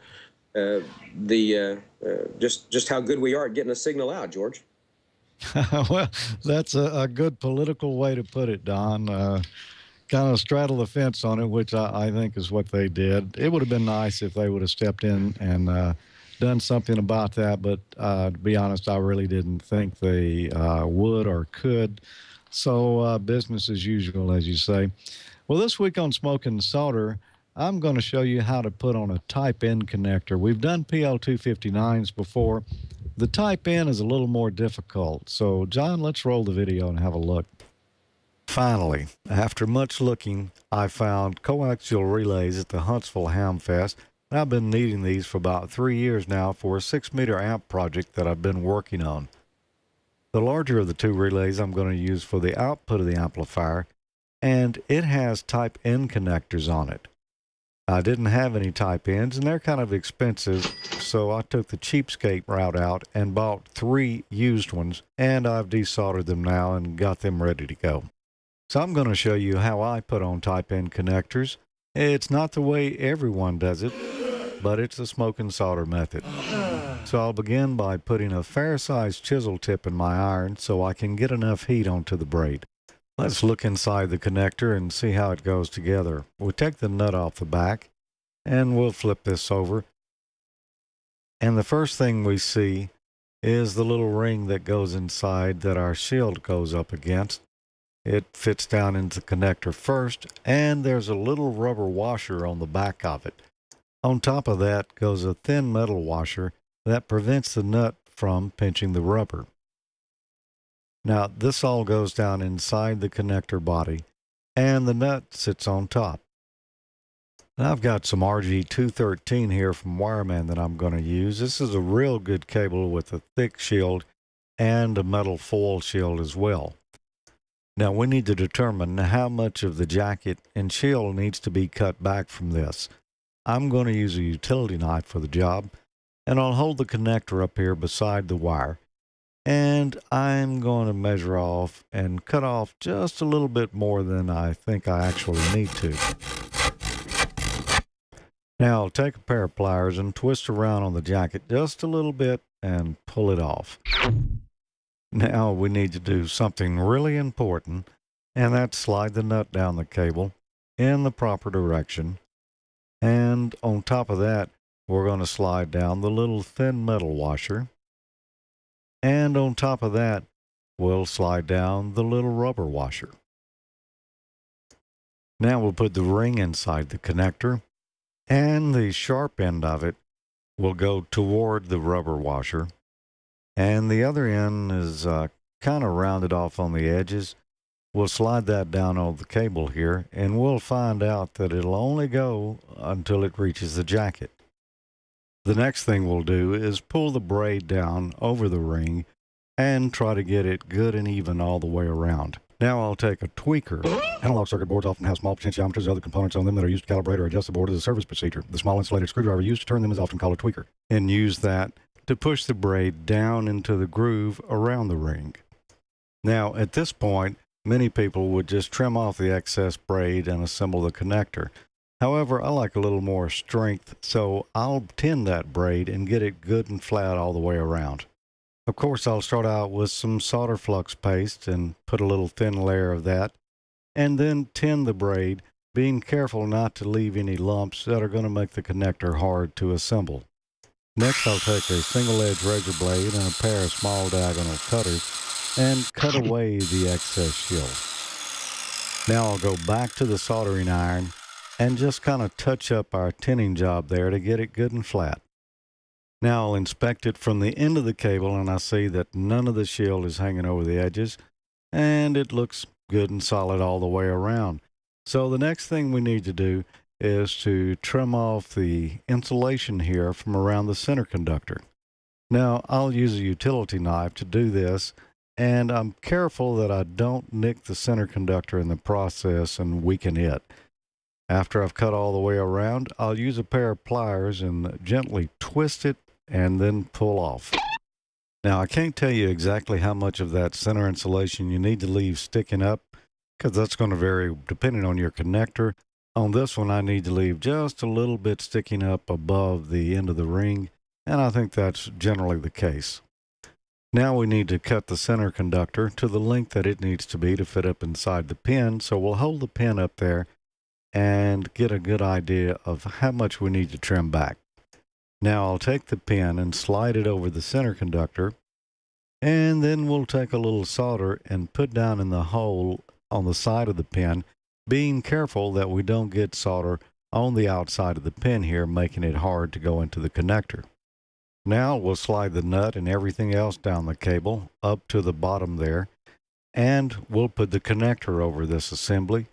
just how good we are at getting a signal out, George. Well, that's a good political way to put it, Don. Kind of straddle the fence on it, which I think is what they did. It would have been nice if they would have stepped in and done something about that, but to be honest, I really didn't think they would or could. So business as usual, as you say. Well, this week on Smoke and Solder, I'm going to show you how to put on a type-in connector. We've done PL259s before. The type-in is a little more difficult. So, John, let's roll the video and have a look. Finally, after much looking, I found coaxial relays at the Huntsville Hamfest. I've been needing these for about 3 years now for a 6-meter amp project that I've been working on. The larger of the two relays I'm going to use for the output of the amplifier, and it has type-in connectors on it. I didn't have any type-ins, and they're kind of expensive, so I took the cheapskate route out and bought 3 used ones, and I've desoldered them now and got them ready to go. So I'm going to show you how I put on type-in connectors. It's not the way everyone does it, but it's the smoke and solder method. So I'll begin by putting a fair-sized chisel tip in my iron so I can get enough heat onto the braid. Let's look inside the connector and see how it goes together. We'll take the nut off the back and we'll flip this over. And the first thing we see is the little ring that goes inside that our shield goes up against. It fits down into the connector first, and there's a little rubber washer on the back of it. On top of that goes a thin metal washer that prevents the nut from pinching the rubber. Now, this all goes down inside the connector body, and the nut sits on top. Now, I've got some RG213 here from Wireman that I'm going to use. This is a real good cable with a thick shield and a metal foil shield as well. Now, we need to determine how much of the jacket and shield needs to be cut back from this. I'm going to use a utility knife for the job, and I'll hold the connector up here beside the wire. And I'm going to measure off and cut off just a little bit more than I think I actually need to. Now I'll take a pair of pliers and twist around on the jacket just a little bit and pull it off. Now we need to do something really important, and that's slide the nut down the cable in the proper direction And on top of that, we're going to slide down the little thin metal washer. And on top of that, we'll slide down the little rubber washer. Now we'll put the ring inside the connector, and the sharp end of it will go toward the rubber washer, and the other end is kind of rounded off on the edges. We'll slide that down on the cable here, and we'll find out that it'll only go until it reaches the jacket. The next thing we'll do is pull the braid down over the ring and try to get it good and even all the way around. Now I'll take a tweaker. Analog circuit boards often have small potentiometers and other components on them that are used to calibrate or adjust the board as a service procedure. The small insulated screwdriver used to turn them is often called a tweaker, and use that to push the braid down into the groove around the ring. Now at this point, many people would just trim off the excess braid and assemble the connector. However, I like a little more strength, so I'll tin that braid and get it good and flat all the way around. Of course, I'll start out with some solder flux paste and put a little thin layer of that, and then tin the braid, being careful not to leave any lumps that are going to make the connector hard to assemble. Next, I'll take a single-edge razor blade and a pair of small diagonal cutters and cut away the excess shield. Now I'll go back to the soldering iron and just kind of touch up our tinning job there to get it good and flat. Now I'll inspect it from the end of the cable, and I see that none of the shield is hanging over the edges, and it looks good and solid all the way around. So the next thing we need to do is to trim off the insulation here from around the center conductor. Now I'll use a utility knife to do this, and I'm careful that I don't nick the center conductor in the process and weaken it. After I've cut all the way around, I'll use a pair of pliers and gently twist it and then pull off. Now I can't tell you exactly how much of that center insulation you need to leave sticking up, because that's going to vary depending on your connector. On this one, I need to leave just a little bit sticking up above the end of the ring, and I think that's generally the case. Now we need to cut the center conductor to the length that it needs to be to fit up inside the pin, so we'll hold the pin up there and get a good idea of how much we need to trim back. Now I'll take the pin and slide it over the center conductor, and then we'll take a little solder and put down in the hole on the side of the pin, being careful that we don't get solder on the outside of the pin here, making it hard to go into the connector. Now we'll slide the nut and everything else down the cable up to the bottom there, and we'll put the connector over this assembly,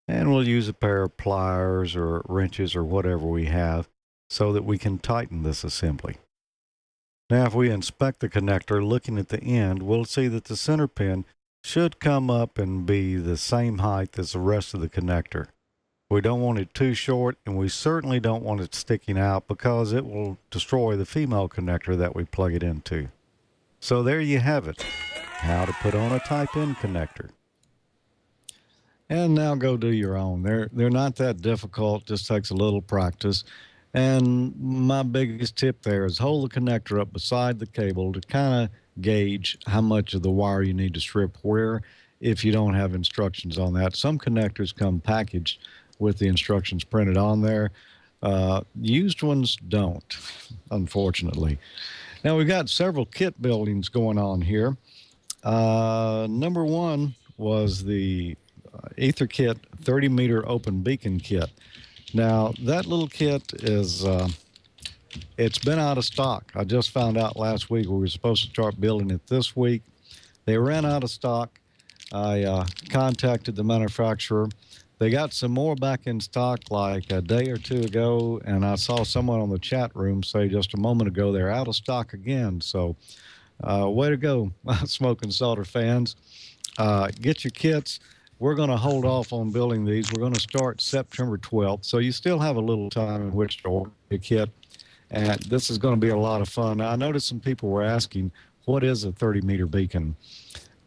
and we'll use a pair of pliers or wrenches or whatever we have so that we can tighten this assembly. Now if we inspect the connector looking at the end, we'll see that the center pin should come up and be the same height as the rest of the connector. We don't want it too short, and we certainly don't want it sticking out because it will destroy the female connector that we plug it into. So there you have it, how to put on a type-in connector. And now go do your own. They're not that difficult, just takes a little practice. And my biggest tip there is hold the connector up beside the cable to kind of gauge how much of the wire you need to strip where if you don't have instructions on that. Some connectors come packaged with the instructions printed on there. Used ones don't, unfortunately. Now we've got several kit buildings going on here. Number one was the Ether Kit 30-meter open beacon kit. Now that little kit is it's been out of stock. I just found out last week. We were supposed to start building it this week. They ran out of stock. I contacted the manufacturer. They got some more back in stock like a day or two ago, and I saw someone on the chat room say just a moment ago they're out of stock again. So way to go, Smoke and Solder fans. Get your kits. We're going to hold off on building these. We're going to start September 12th, so you still have a little time in which to order your kit. And this is going to be a lot of fun. I noticed some people were asking, what is a 30-meter beacon?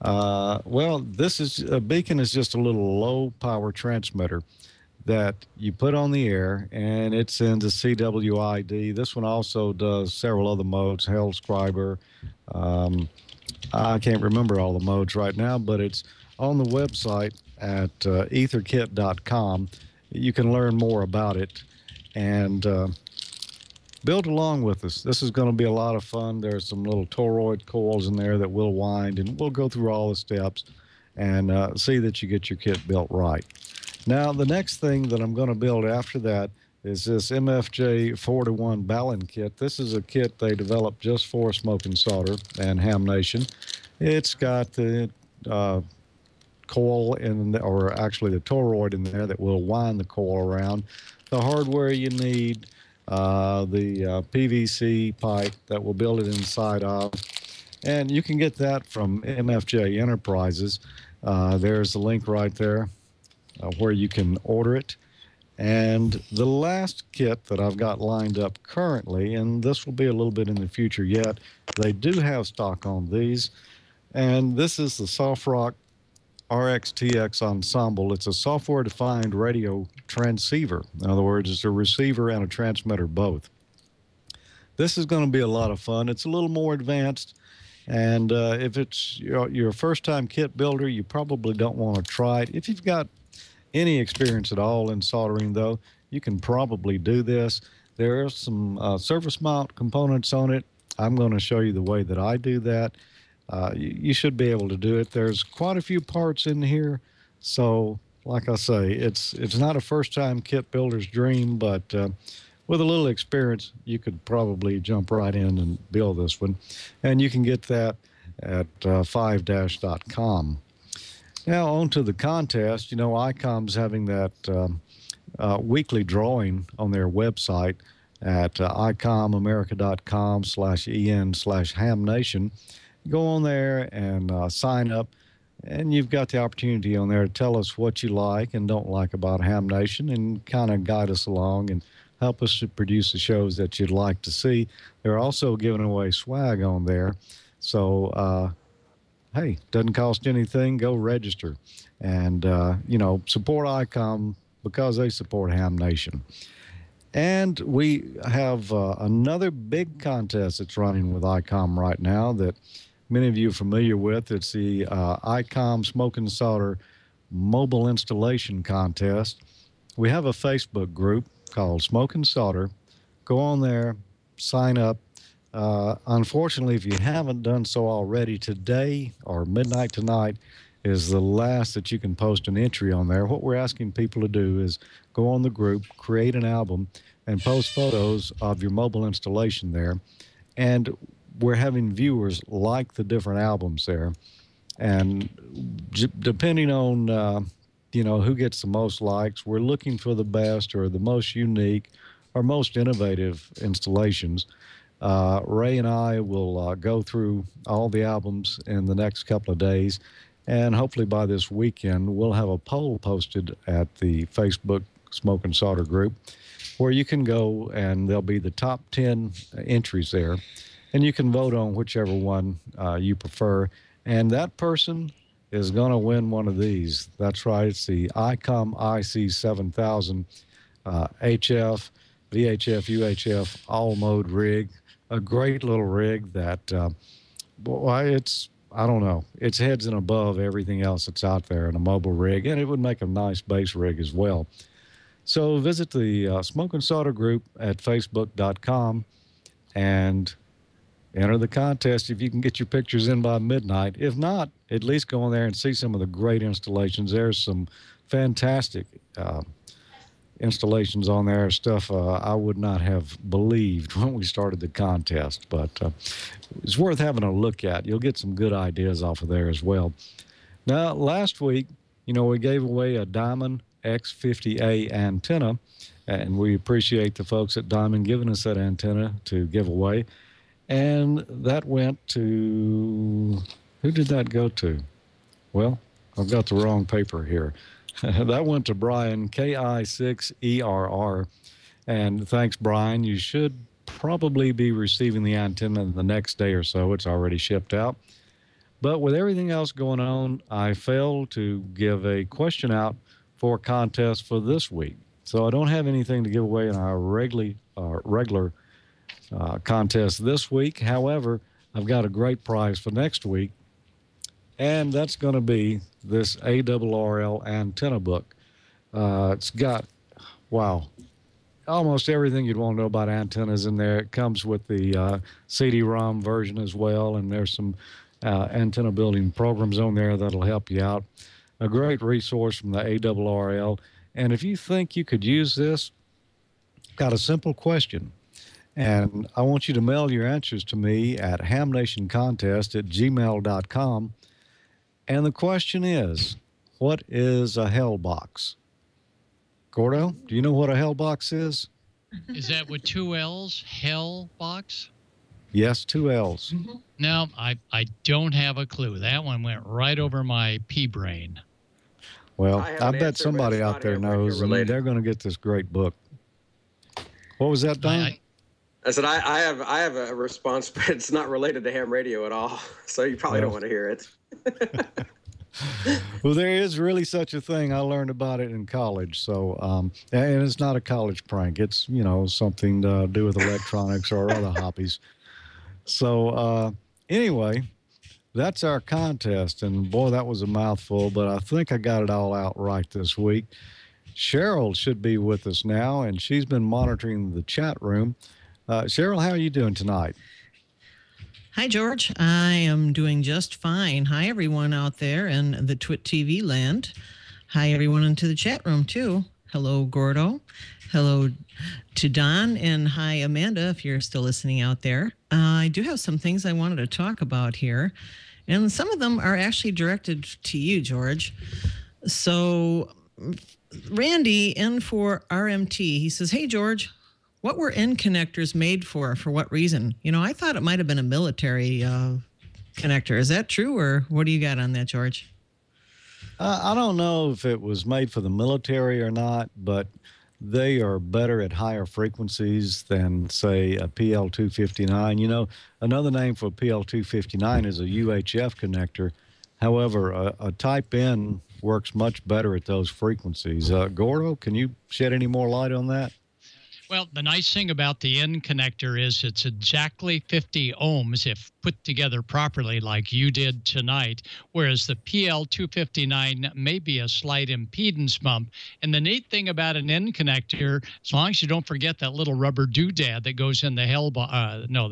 Well, a beacon is just a little low-power transmitter that you put on the air, and it sends a CWID. This one also does several other modes, Hellscriber. I can't remember all the modes right now, but it's on the website at etherkit.com. You can learn more about it. and build along with us. This is going to be a lot of fun. There's some little toroid coils in there that will wind, and we'll go through all the steps and see that you get your kit built right. Now, the next thing that I'm going to build after that is this MFJ 4-to-1 Ballon kit. This is a kit they developed just for Smoke and Solder and Ham Nation. It's got the coil or actually the toroid in there that will wind the coil around. The hardware you need, the PVC pipe that will build it inside of, and you can get that from MFJ Enterprises. There's the link right there where you can order it. And the last kit that I've got lined up currently, and this will be a little bit in the future yet, they do have stock on these, and this is the SoftRock RXTX Ensemble. It's a software-defined radio transceiver. In other words, it's a receiver and a transmitter both. This is going to be a lot of fun. It's a little more advanced, and if it's your first-time kit builder, you probably don't want to try it. If you've got any experience at all in soldering, though, you can probably do this. There are some surface mount components on it. I'm going to show you the way that I do that. You should be able to do it. There's quite a few parts in here, so like I say, it's not a first-time kit builder's dream, but with a little experience, you could probably jump right in and build this one. And you can get that at 5-.com. Now, on to the contest. You know, ICOM's having that weekly drawing on their website at icomamerica.com/en/hamnation. Go on there and sign up, and you've got the opportunity on there to tell us what you like and don't like about Ham Nation and kind of guide us along and help us to produce the shows that you'd like to see. They're also giving away swag on there. So, hey, doesn't cost anything. Go register and, you know, support ICOM because they support Ham Nation. And we have another big contest that's running with ICOM right now that many of you are familiar with. It's the ICOM Smoke and Solder Mobile Installation Contest. We have a Facebook group called Smoke and Solder. Go on there, sign up. Unfortunately, if you haven't done so already, today or midnight tonight is the last that you can post an entry on there. What we're asking people to do is go on the group, create an album, and post photos of your mobile installation there. And we're having viewers like the different albums there. And depending on, you know, who gets the most likes, we're looking for the best or the most unique or most innovative installations. Ray and I will go through all the albums in the next couple of days, and hopefully by this weekend we'll have a poll posted at the Facebook Smoke and Solder group where you can go and there'll be the top 10 entries there, and you can vote on whichever one you prefer, and that person is going to win one of these. That's right, it's the ICOM IC7000 HF, VHF, UHF all-mode rig. A great little rig that, boy, it's, I don't know, it's heads and above everything else that's out there in a mobile rig, and it would make a nice bass rig as well. So visit the Smoke and Solder group at facebook.com and enter the contest if you can get your pictures in by midnight. If not, at least go in there and see some of the great installations. There's some fantastic installations on there, stuff I would not have believed when we started the contest, but it's worth having a look at. You'll get some good ideas off of there as well. Now, last week, you know, we gave away a Diamond X50A antenna, and we appreciate the folks at Diamond giving us that antenna to give away. And that went to, who did that go to? Well, I've got the wrong paper here. That went to Brian, KI6ERR. And thanks, Brian. You should probably be receiving the antenna the next day or so. It's already shipped out. But with everything else going on, I failed to give a question out for a contest for this week. So I don't have anything to give away in our regular contest this week. However, I've got a great prize for next week, and that's going to be this ARRL antenna book. It's got, wow, almost everything you'd want to know about antennas in there. It comes with the CD-ROM version as well, and there's some antenna building programs on there that'll help you out. A great resource from the ARRL. And if you think you could use this, got a simple question. And I want you to mail your answers to me at hamnationcontest@gmail.com. And the question is, what is a hell box? Gordo, do you know what a hell box is? Is that with 2 L's? Hell box? Yes, 2 L's. No, I don't have a clue. That one went right over my pea brain. Well, I bet somebody out there knows, and they're going to get this great book. What was that, Don? I said I have a response, but it's not related to ham radio at all. So you probably don't want to hear it. Well, there is really such a thing. I learned about it in college. So, and it's not a college prank. It's, you know, something to do with electronics or other hobbies. So, anyway, that's our contest. And boy, that was a mouthful, but I think I got it all out right this week. Cheryl should be with us now, and she's been monitoring the chat room. Cheryl, how are you doing tonight? Hi, George. I am doing just fine. Hi, everyone out there in the TWiT TV land. Hi, everyone into the chat room, too. Hello, Gordo. Hello to Don. And hi, Amanda, if you're still listening out there. I do have some things I wanted to talk about here. And some of them are actually directed to you, George. So Randy, in for RMT, he says, hey, George, what were end connectors made for what reason? You know, I thought it might have been a military connector. Is that true, or what do you got on that, George? I don't know if it was made for the military or not, but they are better at higher frequencies than, say, a PL259. You know, another name for PL259 is a UHF connector. However, a Type N works much better at those frequencies. Gordo, can you shed any more light on that? Well, the nice thing about the end connector is it's exactly 50 ohms if put together properly like you did tonight, whereas the PL259 may be a slight impedance bump. And the neat thing about an end connector, as long as you don't forget that little rubber doodad that goes in the no,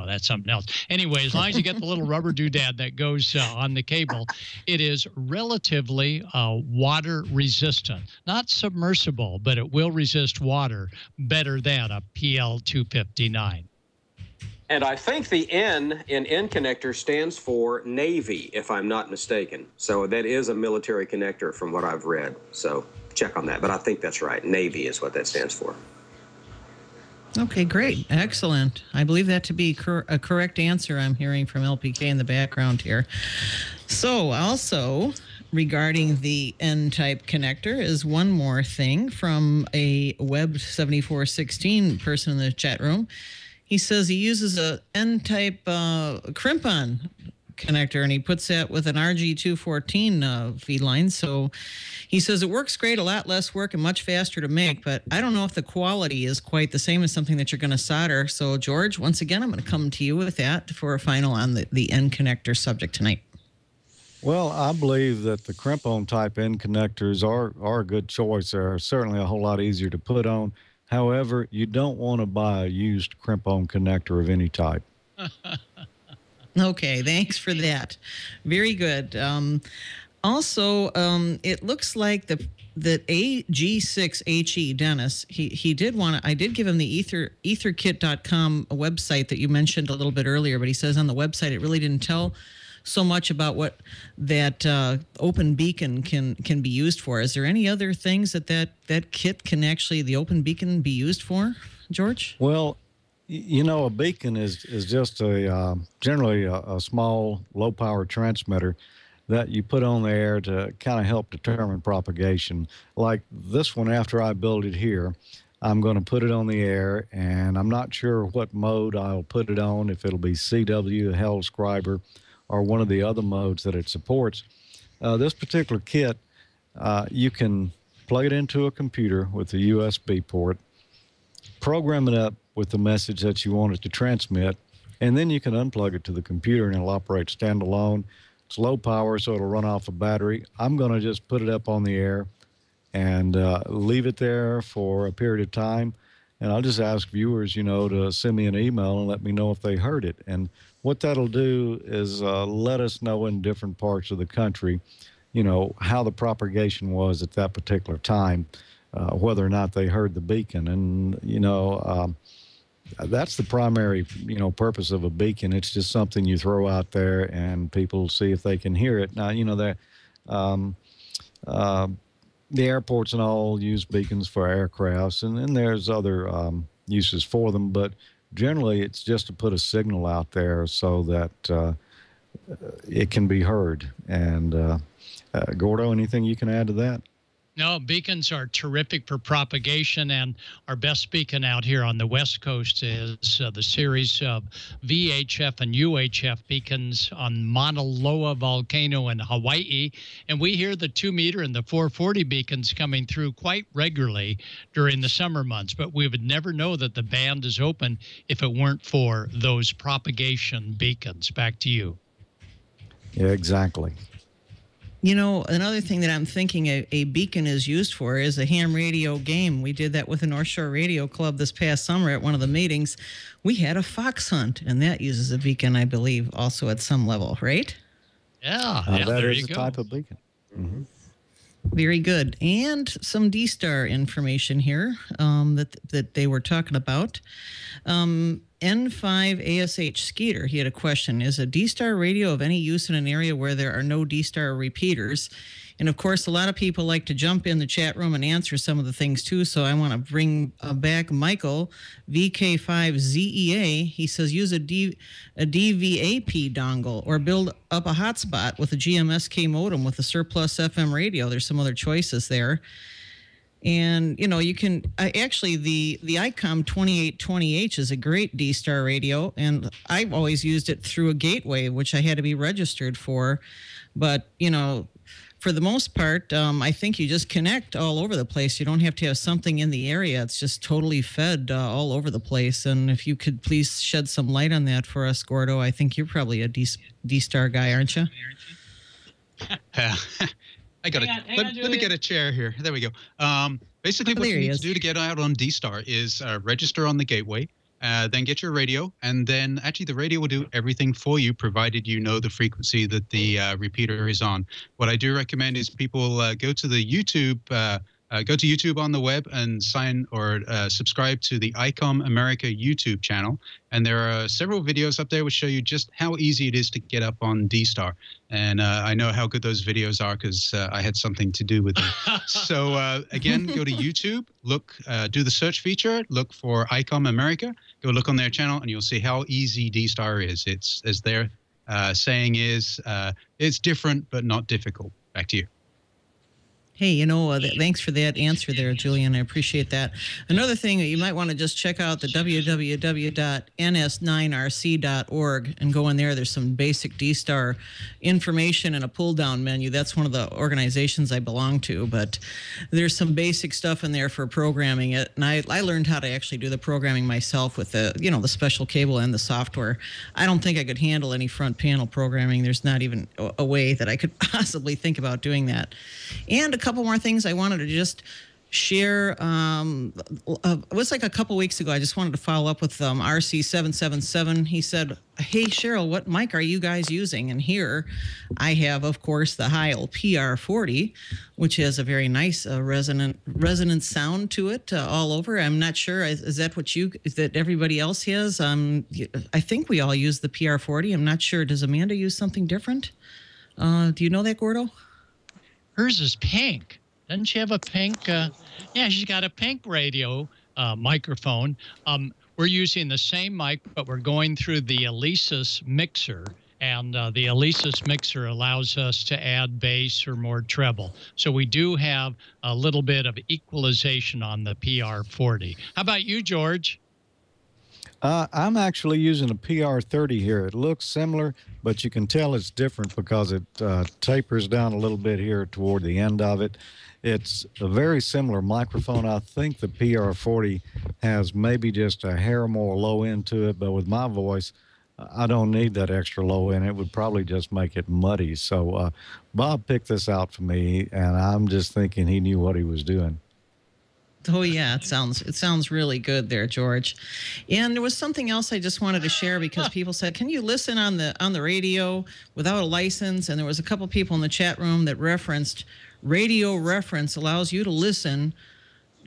that's something else. Anyway, as long as you get the little rubber doodad that goes on the cable, it is relatively water resistant. Not submersible, but it will resist water better than a PL259. And I think the N in N connector stands for Navy, if I'm not mistaken. So that is a military connector from what I've read. So check on that. But I think that's right. Navy is what that stands for. Okay, great. Excellent. I believe that to be a correct answer I'm hearing from LPK in the background here. So also, regarding the N-type connector is one more thing from a Web 7416 person in the chat room. He says he uses a N-type crimp-on connector, and he puts that with an RG214 feed line. So he says it works great, a lot less work and much faster to make, but I don't know if the quality is quite the same as something that you're going to solder. So, George, once again, I'm going to come to you with that for a final on the N connector subject tonight. Well, I believe that the crimp-on type end connectors are a good choice. They're certainly a whole lot easier to put on. However, you don't want to buy a used crimp-on connector of any type. Okay, thanks for that. Very good. Also, it looks like that AG6HE, Dennis, he did want to, I did give him the etherkit.com website that you mentioned a little bit earlier, but he says on the website it really didn't tell so much about what that open beacon can be used for. Is there any other things that kit can actually, the open beacon, be used for, George? Well, you know, a beacon is just generally a small low power transmitter that you put on the air to kind of help determine propagation. Like this one, after I build it here, I'm going to put it on the air, and I'm not sure what mode I'll put it on, if it'll be CW, HellScriber, or one of the other modes that it supports. This particular kit, you can plug it into a computer with a USB port, program it up with the message that you want it to transmit, and then you can unplug it to the computer and it'll operate standalone. It's low power, so it'll run off a battery. I'm going to just put it up on the air and leave it there for a period of time. And I'll just ask viewers, to send me an email and let me know if they heard it. And what that'll do is let us know in different parts of the country, how the propagation was at that particular time, whether or not they heard the beacon. And, that's the primary, purpose of a beacon. It's just something you throw out there and people see if they can hear it. Now, the airports and all use beacons for aircrafts, and there's other uses for them, but generally it's just to put a signal out there so that it can be heard. And Gordo, anything you can add to that? No, beacons are terrific for propagation, and our best beacon out here on the West Coast is the series of VHF and UHF beacons on Mauna Loa volcano in Hawaii. And we hear the 2-meter and the 440 beacons coming through quite regularly during the summer months, but we would never know that the band is open if it weren't for those propagation beacons. Back to you. Yeah, exactly. Another thing that I'm thinking a beacon is used for is a ham radio game. We did that with the North Shore Radio Club this past summer at one of the meetings. We had a fox hunt, and that uses a beacon, I believe, also at some level, right? Yeah, that is a type of beacon. Mm-hmm. Very good. And some D-Star information here that they were talking about. N5 ASH Skeeter, he had a question. Is a D-Star radio of any use in an area where there are no D-Star repeaters? And of course, a lot of people like to jump in the chat room and answer some of the things too. So I want to bring back Michael, VK5ZEA. He says use a DVAP dongle or build up a hotspot with a GMSK modem with a surplus FM radio. There's some other choices there. And, you can actually the ICOM 2820H is a great D-Star radio. And I've always used it through a gateway, which I had to be registered for. But, for the most part, I think you just connect all over the place. You don't have to have something in the area. It's just totally fed all over the place. And if you could please shed some light on that for us, Gordo, I think you're probably a D-Star guy, aren't you? I got it. Let me get a chair here. There we go. Basically, what you need to do to get out on D-Star is register on the gateway, then get your radio, and then actually the radio will do everything for you, provided you know the frequency that the repeater is on. What I do recommend is people go to the YouTube, go to YouTube on the web and sign or subscribe to the ICOM America YouTube channel. And there are several videos up there which show you just how easy it is to get up on D-Star. And I know how good those videos are because I had something to do with them. So again, go to YouTube, look, do the search feature, look for ICOM America, go look on their channel, and you'll see how easy D-Star is. It's, as their saying is, it's different but not difficult. Back to you. Hey, thanks for that answer there, Julian. I appreciate that. Another thing, you might want to just check out the www.ns9rc.org and go in there. There's some basic D-Star information and a pull-down menu. That's one of the organizations I belong to, but there's some basic stuff in there for programming it. And I learned how to actually do the programming myself with the, the special cable and the software. I don't think I could handle any front panel programming. There's not even a way that I could possibly think about doing that. And a couple more things I wanted to just share. It was like a couple weeks ago. I just wanted to follow up with RC777. He said, hey, Cheryl, what mic are you guys using? And here I have, of course, the Heil PR40, which has a very nice resonant sound to it all over. I'm not sure. Is that what that everybody else has? I think we all use the PR40. I'm not sure. Does Amanda use something different? Do you know that, Gordo? Hers is pink. Doesn't she have a pink? Yeah, she's got a pink radio microphone. We're using the same mic, but we're going through the Alesis mixer. And the Alesis mixer allows us to add bass or more treble. So we do have a little bit of equalization on the PR40. How about you, George? I'm actually using a PR30 here. It looks similar, but you can tell it's different because it tapers down a little bit here toward the end of it. It's a very similar microphone. I think the PR40 has maybe just a hair more low end to it, but with my voice, I don't need that extra low end. It would probably just make it muddy. So Bob picked this out for me, and I'm just thinking he knew what he was doing. Oh yeah, it sounds really good there, George. And there was something else I just wanted to share because people said, "Can you listen on the radio without a license?" And there was a couple people in the chat room that referenced Radio Reference allows you to listen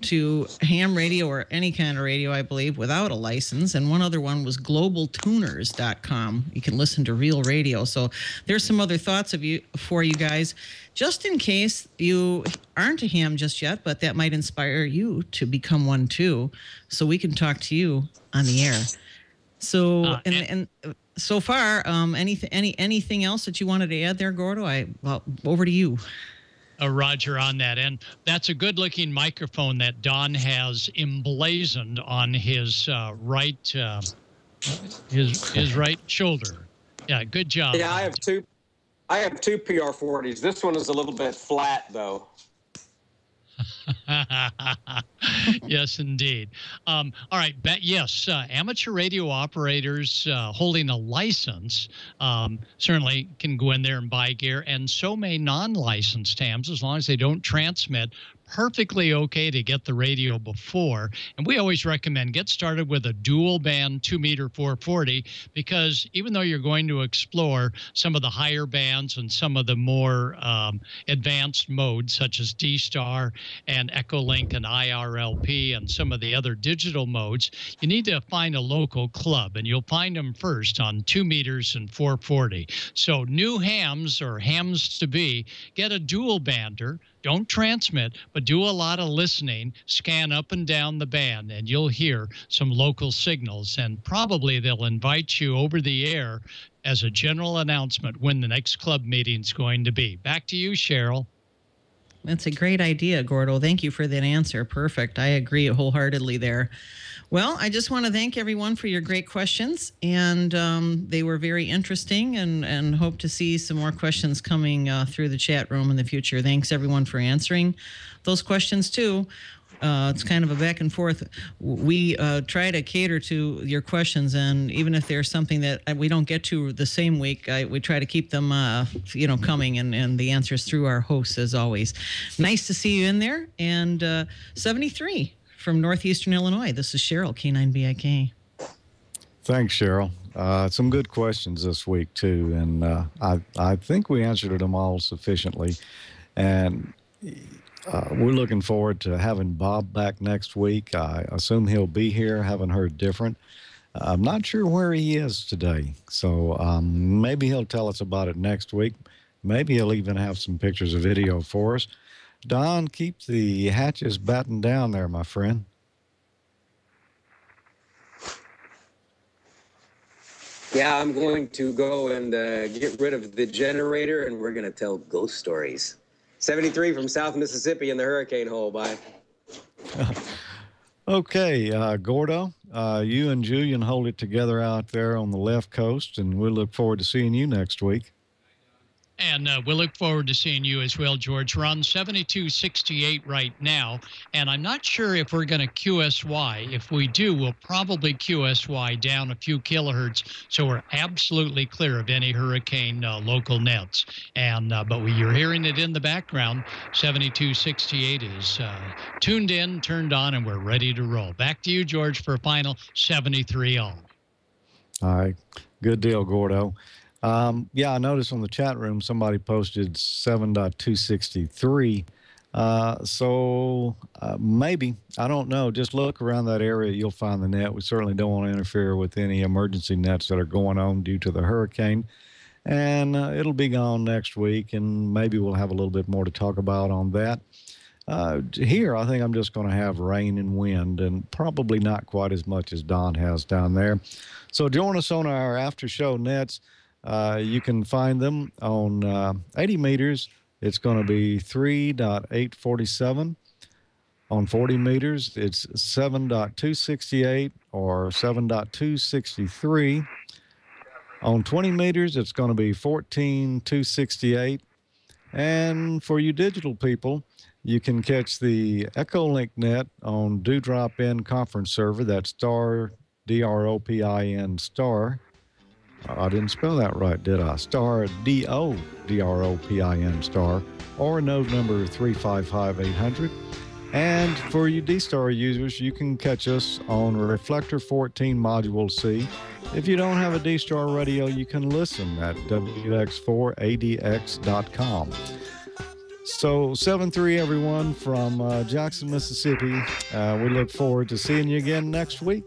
to ham radio or any kind of radio, I believe, without a license. And one other one was globaltuners.com. You can listen to real radio. So there's some other thoughts for you guys, just in case you aren't a ham just yet, but that might inspire you to become one too. So we can talk to you on the air. So and so far, anything else that you wanted to add there, Gordo? Well, over to you. Roger, on that. And that's a good-looking microphone that Don has emblazoned on his right his right shoulder. Yeah, good job. Yeah, I have two PR40s. This one is a little bit flat, though. Yes, indeed. All right. Yes, amateur radio operators holding a license certainly can go in there and buy gear, and so may non-licensed hams, as long as they don't transmit. Perfectly okay to get the radio before. And we always recommend get started with a dual band 2-meter 440, because even though you're going to explore some of the higher bands and some of the more advanced modes such as D-Star and Echolink and IRLP and some of the other digital modes, you need to find a local club, and you'll find them first on 2 meters and 440. So new hams or hams to be, get a dual bander. Don't transmit, but do a lot of listening, scan up and down the band, and you'll hear some local signals. And probably they'll invite you over the air as a general announcement when the next club meeting's going to be. Back to you, Cheryl. That's a great idea, Gordo. Thank you for that answer. Perfect. I agree wholeheartedly there. Well, I just want to thank everyone for your great questions, and they were very interesting, and hope to see some more questions coming through the chat room in the future. Thanks, everyone, for answering those questions, too. It's kind of a back and forth. We try to cater to your questions, and even if there's something that we don't get to the same week, we try to keep them coming, and the answers through our hosts, as always. Nice to see you in there. And 73 from Northeastern Illinois. This is Cheryl, K9BIK. Thanks, Cheryl. Some good questions this week, too, and I think we answered them all sufficiently. And we're looking forward to having Bob back next week. I assume he'll be here. Haven't heard different. I'm not sure where he is today, so maybe he'll tell us about it next week. Maybe he'll even have some pictures or video for us. Don, keep the hatches battened down there, my friend. Yeah, I'm going to go and get rid of the generator, and we're going to tell ghost stories. 73 from South Mississippi in the hurricane hole. Bye. Okay, Gordo, you and Julian hold it together out there on the left coast, and we'll look forward to seeing you next week. And we'll look forward to seeing you as well, George. We're on 7268 right now, and I'm not sure if we're going to QSY. If we do, we'll probably QSY down a few kilohertz, so we're absolutely clear of any hurricane local nets. And but you're hearing it in the background. 7268 is tuned in, turned on, and we're ready to roll. Back to you, George, for a final 73 all. All right, good deal, Gordo. Yeah, I noticed on the chat room somebody posted 7.263. So maybe, I don't know, just look around that area, you'll find the net. We certainly don't want to interfere with any emergency nets that are going on due to the hurricane. And it'll be gone next week, and maybe we'll have a little bit more to talk about on that. Here, I think I'm just going to have rain and wind, and probably not quite as much as Don has down there. So join us on our after show nets. You can find them on 80 meters. It's going to be 3.847. On 40 meters, it's 7.268 or 7.263. On 20 meters, it's going to be 14.268. And for you digital people, you can catch the Echolink net on Dewdrop N conference server. That's star, DROPIN star. I didn't spell that right, did I? Star, DODROPIN star, or node number 355800. And for you D-Star users, you can catch us on Reflector 14 Module C. If you don't have a D-Star radio, you can listen at wx4adx.com. So 7-3, everyone, from Jackson, Mississippi. We look forward to seeing you again next week.